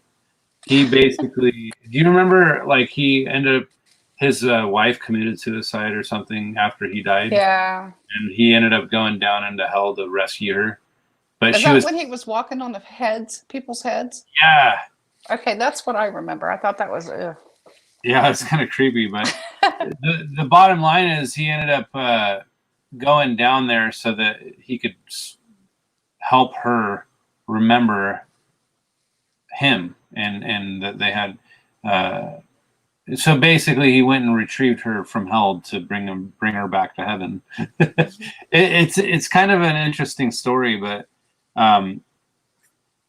He basically, do you remember, like, he ended up, his wife committed suicide or something after he died? Yeah. And he ended up going down into hell to rescue her. But Is that when he was walking on the people's heads? Yeah. Okay, that's what I remember. I thought that was, Yeah, it's kind of creepy, but the bottom line is he ended up going down there so that he could help her remember him, and that they had. So basically, he went and retrieved her from hell to bring her back to heaven. It's kind of an interesting story, but and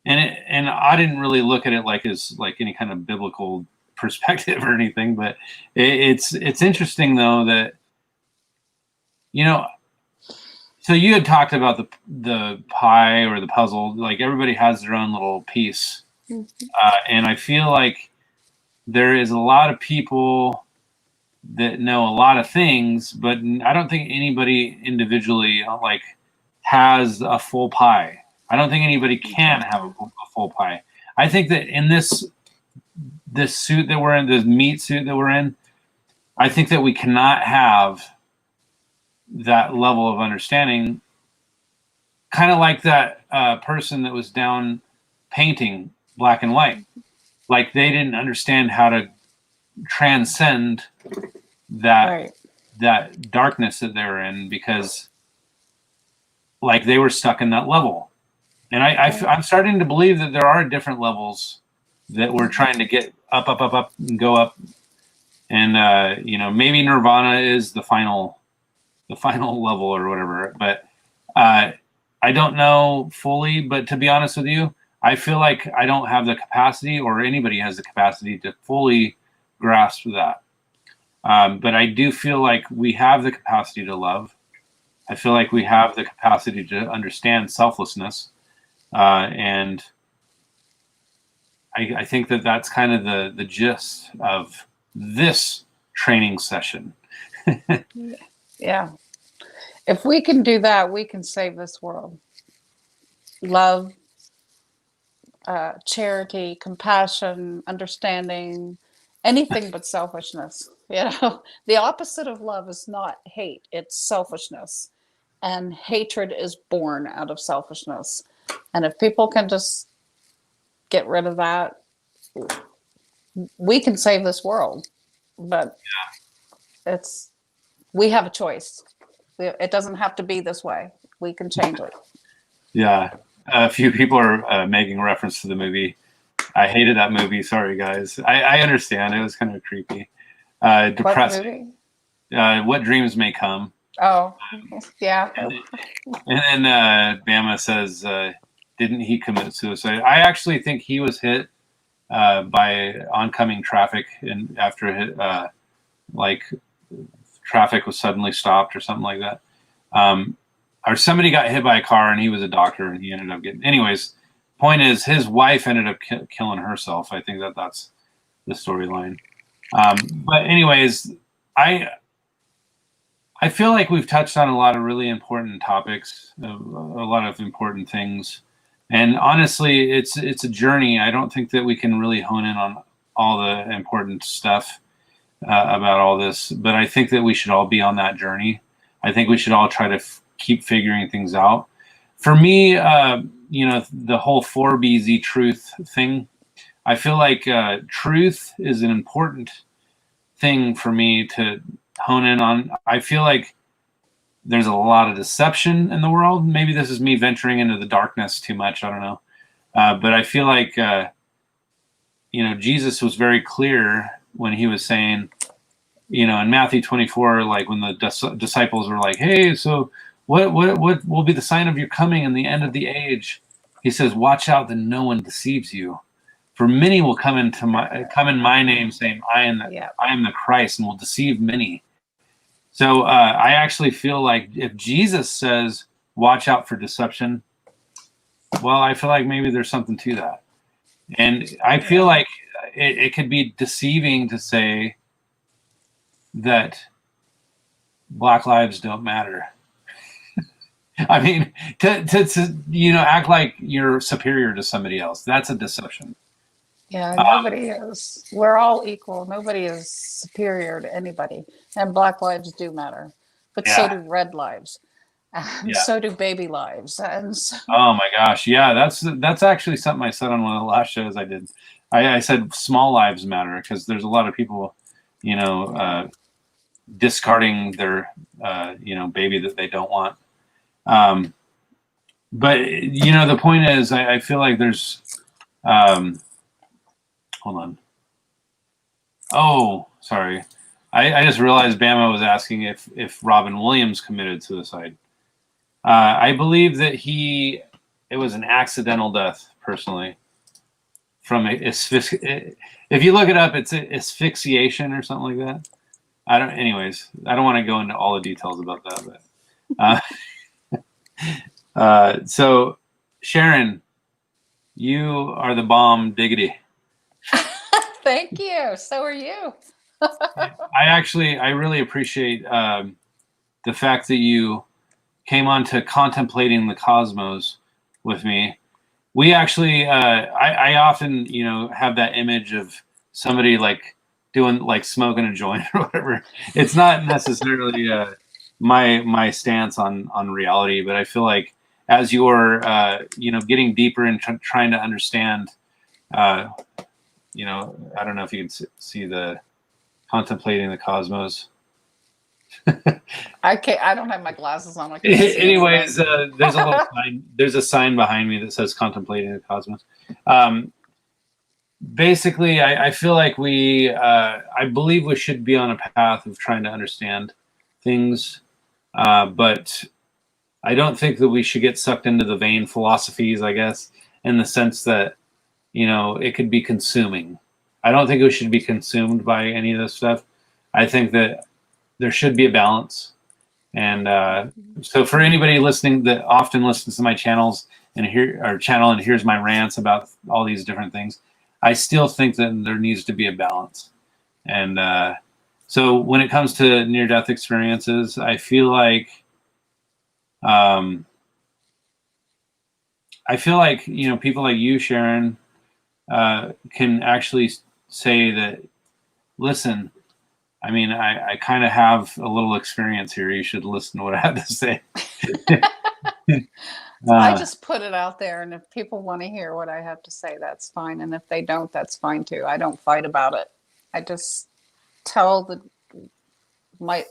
I didn't really look at it like any kind of biblical perspective or anything, but it's interesting though that, so you had talked about the pie or the puzzle, like everybody has their own little piece. And I feel like there is a lot of people that know a lot of things, but I don't think anybody individually like has a full pie. I don't think anybody can have a full pie. I think that in this suit that we're in, this meat suit that we're in, I think that we cannot have that level of understanding. Kind of like that person that was down painting black and white. Like they didn't understand how to transcend that darkness that they were in, because like they were stuck in that level. And I'm starting to believe that there are different levels that we're trying to get up, and go up. And maybe Nirvana is the final level or whatever. But I don't know fully. But to be honest with you, I feel like I don't have the capacity, or anybody has the capacity, to fully grasp that. But I do feel like we have the capacity to love. I feel like we have the capacity to understand selflessness. And I think that that's kind of the gist of this training session. Yeah. If we can do that, we can save this world. Love, charity, compassion, understanding, anything but selfishness. The opposite of love is not hate, it's selfishness. And hatred is born out of selfishness. And if people can just get rid of that, we can save this world. But we have a choice. It doesn't have to be this way. We can change it. Yeah. A few people are making reference to the movie. I hated that movie. Sorry, guys. I understand. It was kind of creepy. Depressing. What movie? What Dreams May Come. Oh, yeah. And then Bama says, didn't he commit suicide? I actually think he was hit by oncoming traffic, and after traffic was suddenly stopped or something like that. Or somebody got hit by a car, and he was a doctor, and he ended up getting. Anyways, point is, his wife ended up killing herself. I think that's the storyline. But anyways, I I feel like we've touched on a lot of really important topics, a lot of important things, and honestly, it's a journey. I don't think that we can really hone in on all the important stuff about all this, but I think that we should all be on that journey. I think we should all try to keep figuring things out. For me, the whole 4BZ truth thing, I feel like truth is an important thing for me to hone in on. I feel like there's a lot of deception in the world. Maybe this is me venturing into the darkness too much. I don't know. But I feel like, Jesus was very clear when he was saying, in Matthew 24, like when the disciples were like, hey, so what will be the sign of your coming and the end of the age? He says, watch out that no one deceives you. For many will come in my name saying, I am the Christ, and will deceive many. So I actually feel like if Jesus says, watch out for deception, well, I feel like maybe there's something to that. And I feel like it could be deceiving to say that Black lives don't matter. I mean, to act like you're superior to somebody else, that's a deception. Yeah, nobody is. We're all equal. Nobody is superior to anybody. And Black lives do matter, but so do red lives, and so do baby lives. And so, oh my gosh, yeah, that's actually something I said on one of the last shows I did. I said small lives matter because there's a lot of people, discarding their baby that they don't want. But the point is, I feel like there's hold on. Oh, sorry. I just realized Bama was asking if Robin Williams committed suicide. I believe that it was an accidental death, personally. If you look it up, it's asphyxiation or something like that. I don't want to go into all the details about that, but so Sharon, you are the bomb diggity. thank you. So are you. I really appreciate the fact that you came on to contemplating the cosmos with me. We actually, I often, have that image of somebody like doing like smoking a joint or whatever. It's not necessarily my stance on reality, but I feel like as you're, getting deeper and trying to understand, I don't know if you can see the contemplating the cosmos. I don't have my glasses on. I can't see Anyways, there's a little sign. There's a sign behind me that says "Contemplating the Cosmos." Basically, I feel like I believe we should be on a path of trying to understand things, but I don't think that we should get sucked into the vain philosophies. I guess in the sense that it could be consuming. I don't think we should be consumed by any of this stuff. I think that there should be a balance. And so for anybody listening that often listens to my channels and hears my rants about all these different things, I still think that there needs to be a balance. And so when it comes to near-death experiences, I feel like people like you, Sharon, can actually say that, listen, I mean, I kind of have a little experience here. You should listen to what I have to say. I just put it out there, and if people want to hear what I have to say, that's fine. And if they don't, that's fine too. I don't fight about it. I just tell what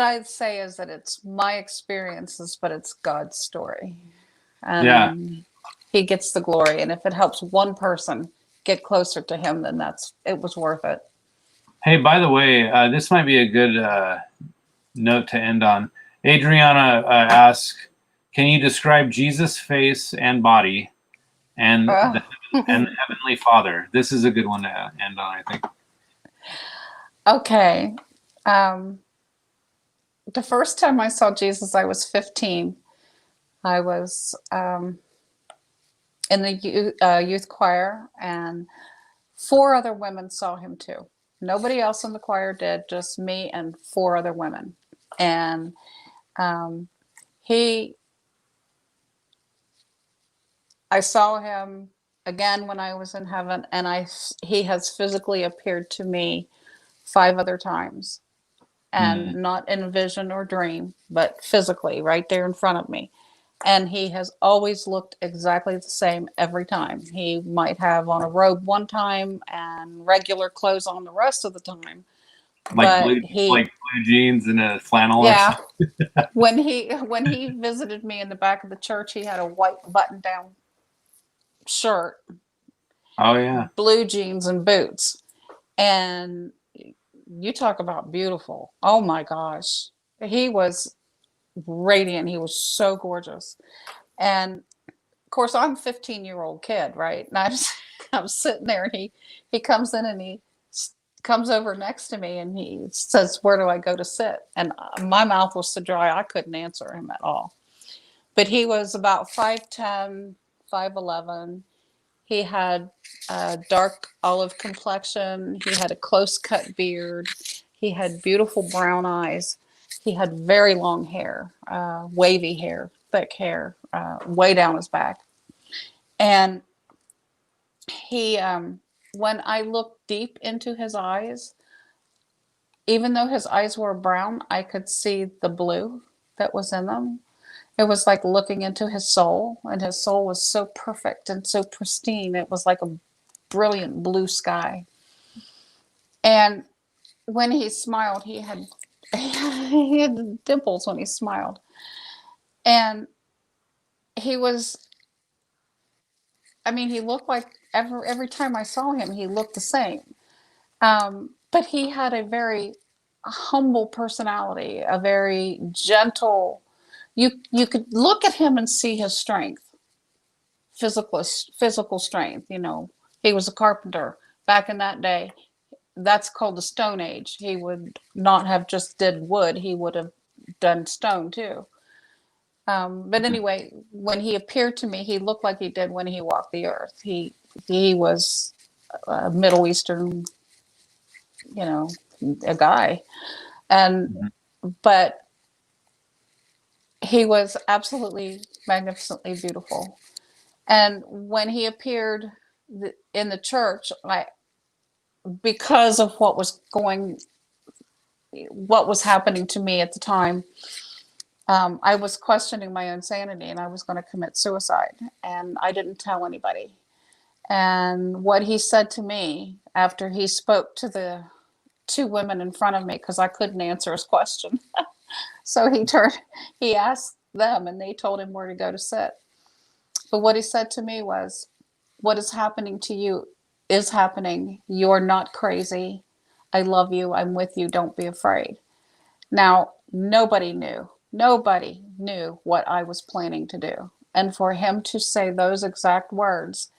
I'd say is that it's my experiences, but it's God's story. And he gets the glory. And if it helps one person get closer to him, then it was worth it. Hey, by the way, this might be a good note to end on. Adriana asks, can you describe Jesus' face and body and the Heavenly Father? This is a good one to end on, I think. Okay. The first time I saw Jesus, I was 15. I was in the youth choir, and 4 other women saw him too. Nobody else in the choir did, just me and 4 other women. And I saw him again when I was in heaven, and he has physically appeared to me 5 other times, and not in a vision or dream, but physically right there in front of me. And he has always looked exactly the same every time. He might have on a robe one time and regular clothes on the rest of the time. Like But blue jeans and a flannel or yeah, something. when he visited me in the back of the church, he had a white button down shirt, Oh yeah. blue jeans and boots. And you talk about beautiful. Oh my gosh. He was radiant. He was so gorgeous. And of course, I'm a 15-year-old kid, right? And I'm sitting there, and he comes in, and he comes over next to me, and he says, "Where do I go to sit?" And my mouth was so dry, I couldn't answer him at all. But he was about 5'10", 5'11". He had a dark olive complexion. He had a close cut beard. He had beautiful brown eyes. He had very long hair, wavy hair, thick hair, way down his back. And he, when I looked deep into his eyes, even though his eyes were brown, I could see the blue that was in them. It was like looking into his soul, and his soul was so perfect and so pristine. It was like a brilliant blue sky. And when he smiled, he had he had dimples when he smiled. And he was, I mean, he looked like every time I saw him, he looked the same. But he had a very humble personality, a very gentle. You could look at him and see his strength, physical strength. You know, he was a carpenter back in that day. That's called the Stone Age. He would not have just did wood; he would have done stone too. But anyway, when he appeared to me, he looked like he did when he walked the earth. He was a Middle Eastern, you know, a guy, and but he was absolutely magnificently beautiful. And when he appeared in the church, because of what was happening to me at the time, I was questioning my own sanity, and I was going to commit suicide, and I didn't tell anybody. And what he said to me after he spoke to the 2 women in front of me, because I couldn't answer his question. So he asked them, and they told him where to go to sit. But what he said to me was, "What is happening to you is happening. You're not crazy. I love you. I'm with you. Don't be afraid." Now, nobody knew what I was planning to do. And for him to say those exact words,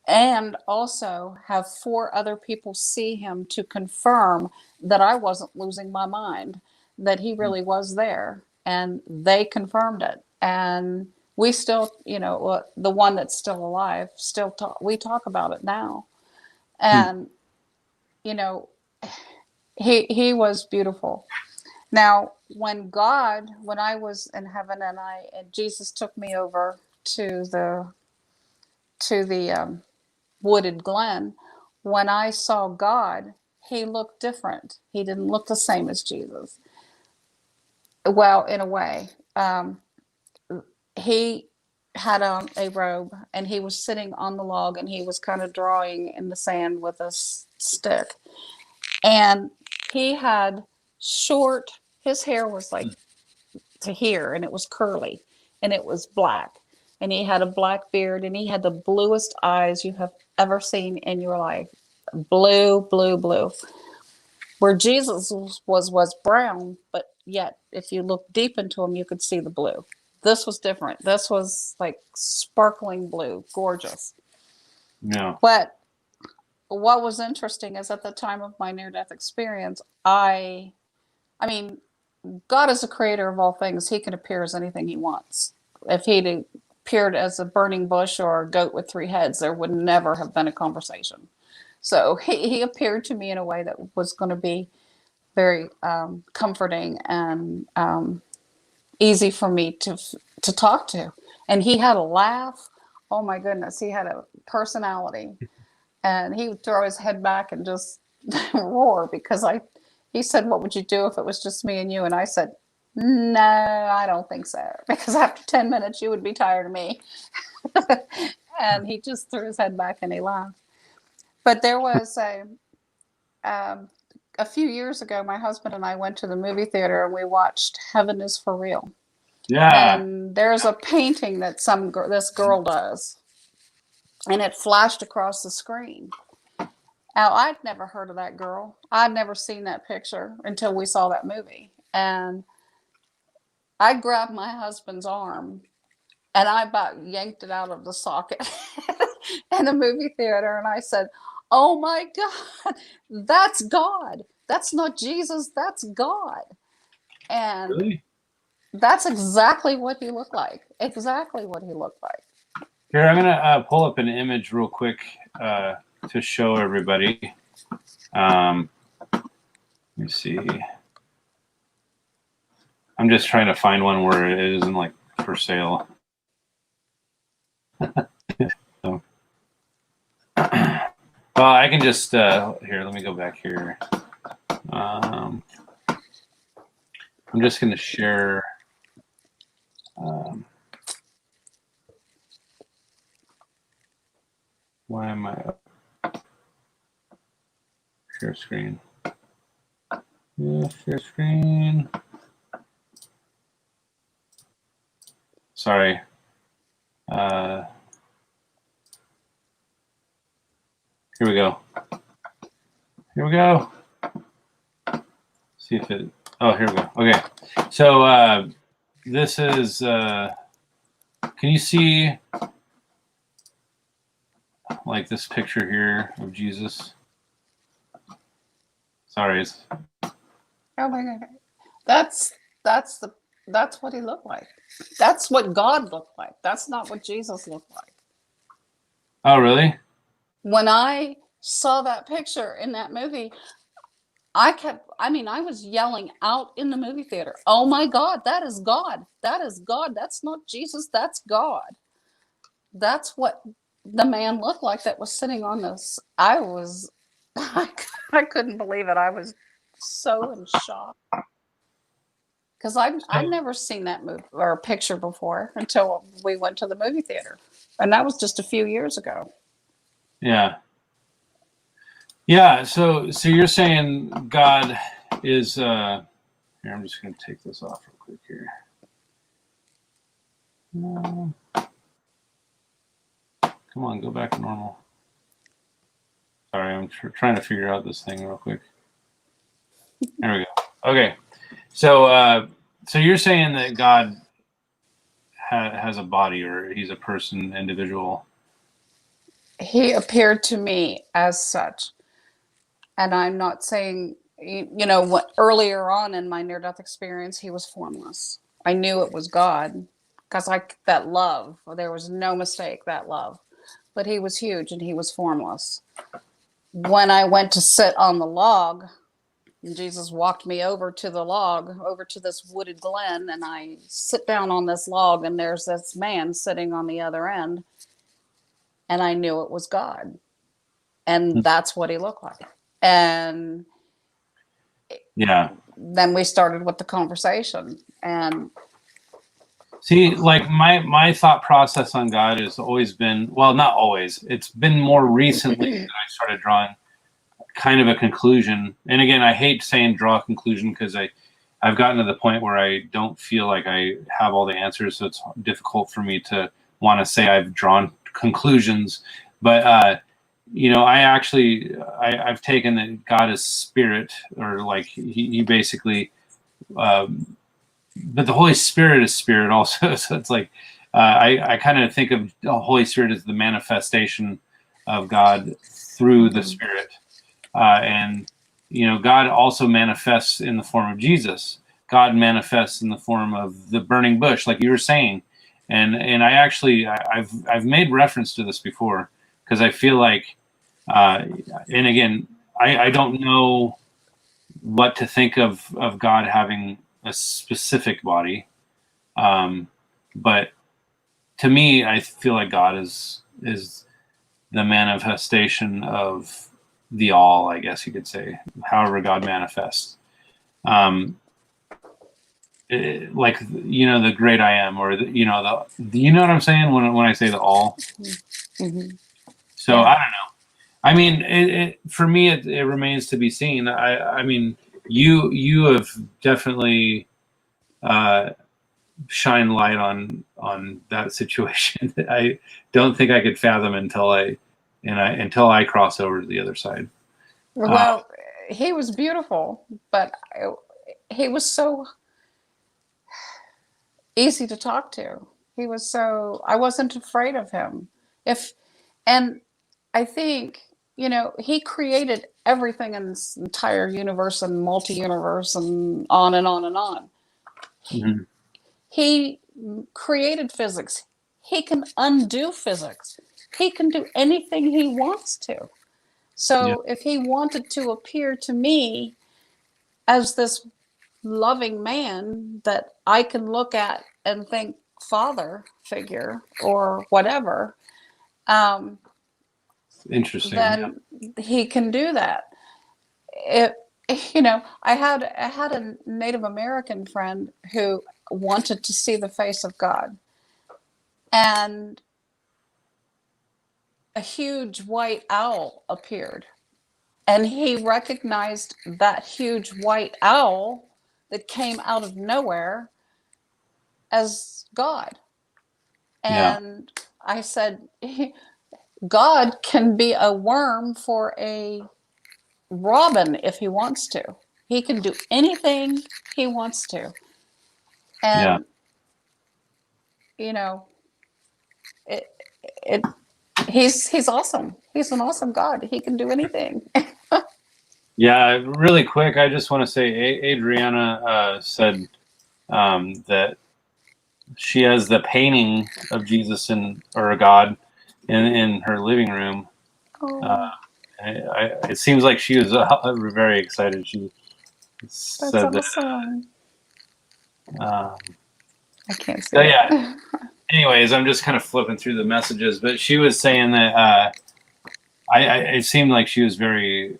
and also have 4 other people see him to confirm that I wasn't losing my mind, that he really was there, and they confirmed it. And we still, the one that's still alive, we talk about it now. And you know, he was beautiful. Now, when I was in heaven, and Jesus took me over to the wooded glen, when I saw God, he looked different. He didn't look the same as Jesus. Well, in a way, he had on a robe, and he was sitting on the log, and he was kind of drawing in the sand with a stick. And he had his hair was like to here, and it was curly, and it was black. And he had a black beard, and he had the bluest eyes you have ever seen in your life. Blue, blue, blue. Where Jesus was brown, but yet if you look deep into him, you could see the blue. This was different. This was like sparkling blue, gorgeous. Yeah. But what was interesting is at the time of my near-death experience, I mean, God is the creator of all things. He can appear as anything he wants. If he'd appeared as a burning bush or a goat with 3 heads, there would never have been a conversation. So he appeared to me in a way that was going to be very comforting and easy for me to talk to. And he had a laugh. Oh my goodness, he had a personality, and he would throw his head back and just roar because he said, "What would you do if it was just me and you?" And I said, "No, I don't think so, because after 10 minutes you would be tired of me." And he just threw his head back and he laughed. But there was a few years ago, my husband and I went to the movie theater and we watched Heaven is for Real. Yeah. And there's a painting that this girl does, and it flashed across the screen. Now, I'd never heard of that girl. I'd never seen that picture until we saw that movie. And I grabbed my husband's arm and I about yanked it out of the socket in the movie theater. And I said, "Oh my God, that's God. That's not Jesus, that's God." And Really? that's exactly what he looked like. Exactly what he looked like. Here, I'm gonna pull up an image real quick to show everybody. Let me see. I'm just trying to find one where it isn't like for sale. So, well, I can just here. Let me go back here. I'm just going to share. Why am I up? Share screen. Yeah, share screen. Sorry. Here we go. Here we go. See if it. Oh, here we go. Okay. So this is. Can you see like this picture here of Jesus? Sorry. It's... Oh my God. That's what he looked like. That's what God looked like. That's not what Jesus looked like. Oh, really? When I saw that picture in that movie, I was yelling out in the movie theater, "Oh my God, that is God. That is God. That's not Jesus. That's God." That's what the man looked like that was sitting on this. I couldn't believe it. I was so in shock. Because I'd never seen that movie or picture before until we went to the movie theater. And that was just a few years ago. Yeah. Yeah, so you're saying God is here, I'm just going to take this off real quick here. Come on, go back to normal. Sorry, I'm trying to figure out this thing real quick. There we go. Okay. So so you're saying that God has a body, or he's a person, individual. He appeared to me as such. And I'm not saying, what earlier on in my near-death experience, he was formless. I knew it was God because that love, there was no mistake, that love. But he was huge and he was formless. When I went to sit on the log, and Jesus walked me over to the log, over to this wooded glen, and I sit down on this log, and there's this man sitting on the other end, and I knew it was God. And that's what he looked like. And Yeah. then we started with the conversation. And see, like my thought process on God has always been, well, not always. It's been more recently that I started drawing kind of a conclusion. And again, I hate saying draw a conclusion because I've gotten to the point where I don't feel like I have all the answers. So it's difficult for me to want to say I've drawn conclusions. But, I've taken that God is spirit, or like he basically, but the Holy Spirit is spirit also. So it's like, I kind of think of the Holy Spirit as the manifestation of God through the Spirit. And God also manifests in the form of Jesus. God manifests in the form of the burning bush, like you were saying. And I've made reference to this before, because I feel like And again, I don't know what to think of God having a specific body. But to me, I feel like God is the manifestation of the all, I guess you could say, however God manifests. Like, you know, the great I am, or the, you know, you know what I'm saying when I say the all. Mm-hmm. So Yeah. I don't know. I mean, for me, it remains to be seen. I mean, you have definitely shine light on that situation. I don't think I could fathom until I cross over to the other side. Well, he was beautiful, but he was so easy to talk to. He was so, I wasn't afraid of him. And I think, you know, he created everything in this entire universe and multi-universe and on and on and on. Mm-hmm. He created physics. He can undo physics. He can do anything he wants to. So if he wanted to appear to me as this loving man that I can look at and think father figure or whatever, Interesting. then he can do that. It, you know, I had a Native American friend who wanted to see the face of God, and a huge white owl appeared, and he recognized that huge white owl that came out of nowhere as God. Yeah. And I said, God can be a worm for a robin if he wants to. He can do anything he wants to. Yeah. And, you know, it, it, he's awesome. He's an awesome God. He can do anything. Yeah. Really quick, I just want to say, Adriana said that she has the painting of Jesus or God in her living room. Oh, It seems like she was very excited. She that's said that. awesome. I can't see So it. yeah. Anyways, I'm just kind of flipping through the messages, but she was saying that it seemed like she was very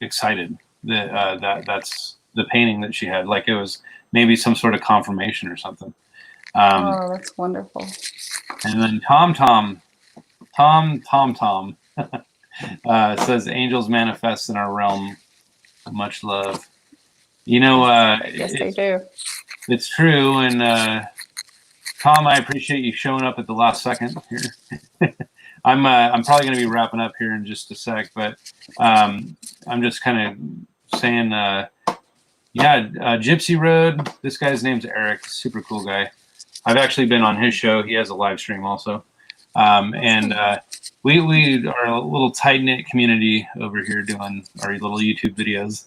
excited that that's the painting that she had, like it was maybe some sort of confirmation or something. Oh, that's wonderful. And then Tom says angels manifest in our realm. Much love. You know, I guess they do. it's true. And Tom, I appreciate you showing up at the last second here. I'm probably going to be wrapping up here in just a sec, but I'm just kind of saying, Gypsy Road. This guy's name's Eric. Super cool guy. I've actually been on his show. He has a live stream also. And we are a little tight knit community over here doing our little YouTube videos.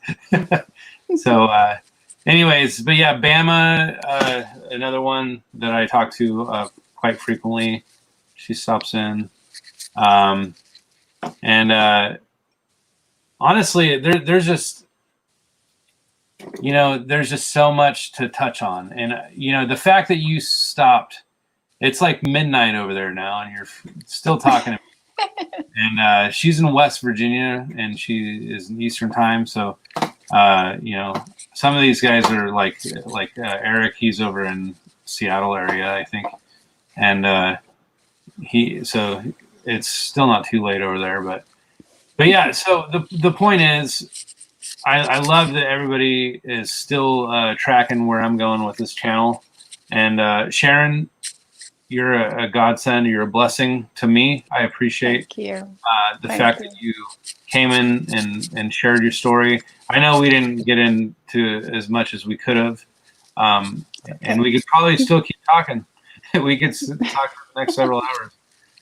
So, anyways, but yeah, Bama, another one that I talk to quite frequently. She stops in. And honestly, there's just, you know, there's just so much to touch on. And, you know, the fact that you stopped, it's like midnight over there now, and you're still talking to me. And she's in West Virginia, and she is in Eastern time. So, you know, some of these guys are like Eric. He's over in Seattle area, I think. And so it's still not too late over there. But yeah, so the point is, I love that everybody is still tracking where I'm going with this channel. And Sharon, you're a godsend. You're a blessing to me. I appreciate the fact that you came in and shared your story. I know we didn't get into as much as we could have, and we could probably still keep talking. We could talk for the next several hours.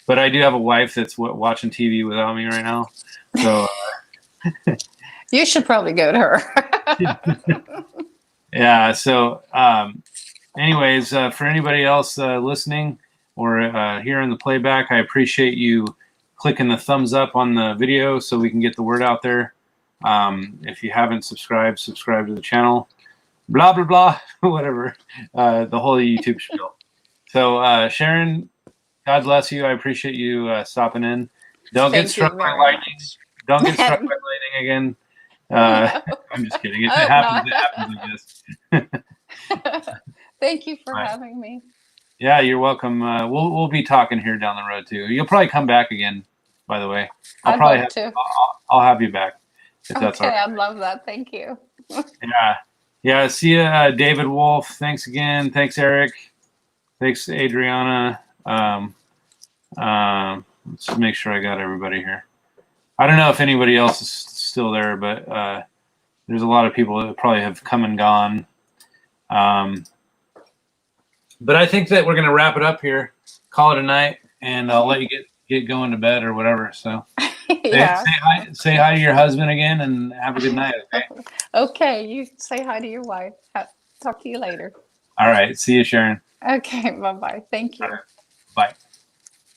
But I do have a wife that's watching TV without me right now, so. You should probably go to her. Yeah. So, anyways, for anybody else listening or hearing the playback, I appreciate you clicking the thumbs up on the video so we can get the word out there. If you haven't subscribed, subscribe to the channel. Blah, blah, blah, whatever. The whole YouTube spiel. So, Sharon, God bless you. I appreciate you stopping in. Don't get struck by lightning. Don't get struck by lightning again. No. I'm just kidding. If it happens, it happens, I guess. Thank you for having me. Yeah, you're welcome. We'll be talking here down the road too. You'll probably come back again, by the way. I'd love to. I'll have you back if that's all right. I'd love that. Thank you. Yeah. See you, David Wolf. Thanks again. Thanks, Eric. Thanks, Adriana. Let's make sure I got everybody here. I don't know if anybody else is still there, but there's a lot of people that probably have come and gone. But I think that we're going to wrap it up here, call it a night, and I'll let you get going to bed or whatever. So say hi to your husband again and have a good night. Okay. Okay. You say hi to your wife. Talk to you later. All right. See you, Sharon. Okay. Bye-bye. Thank you. Bye.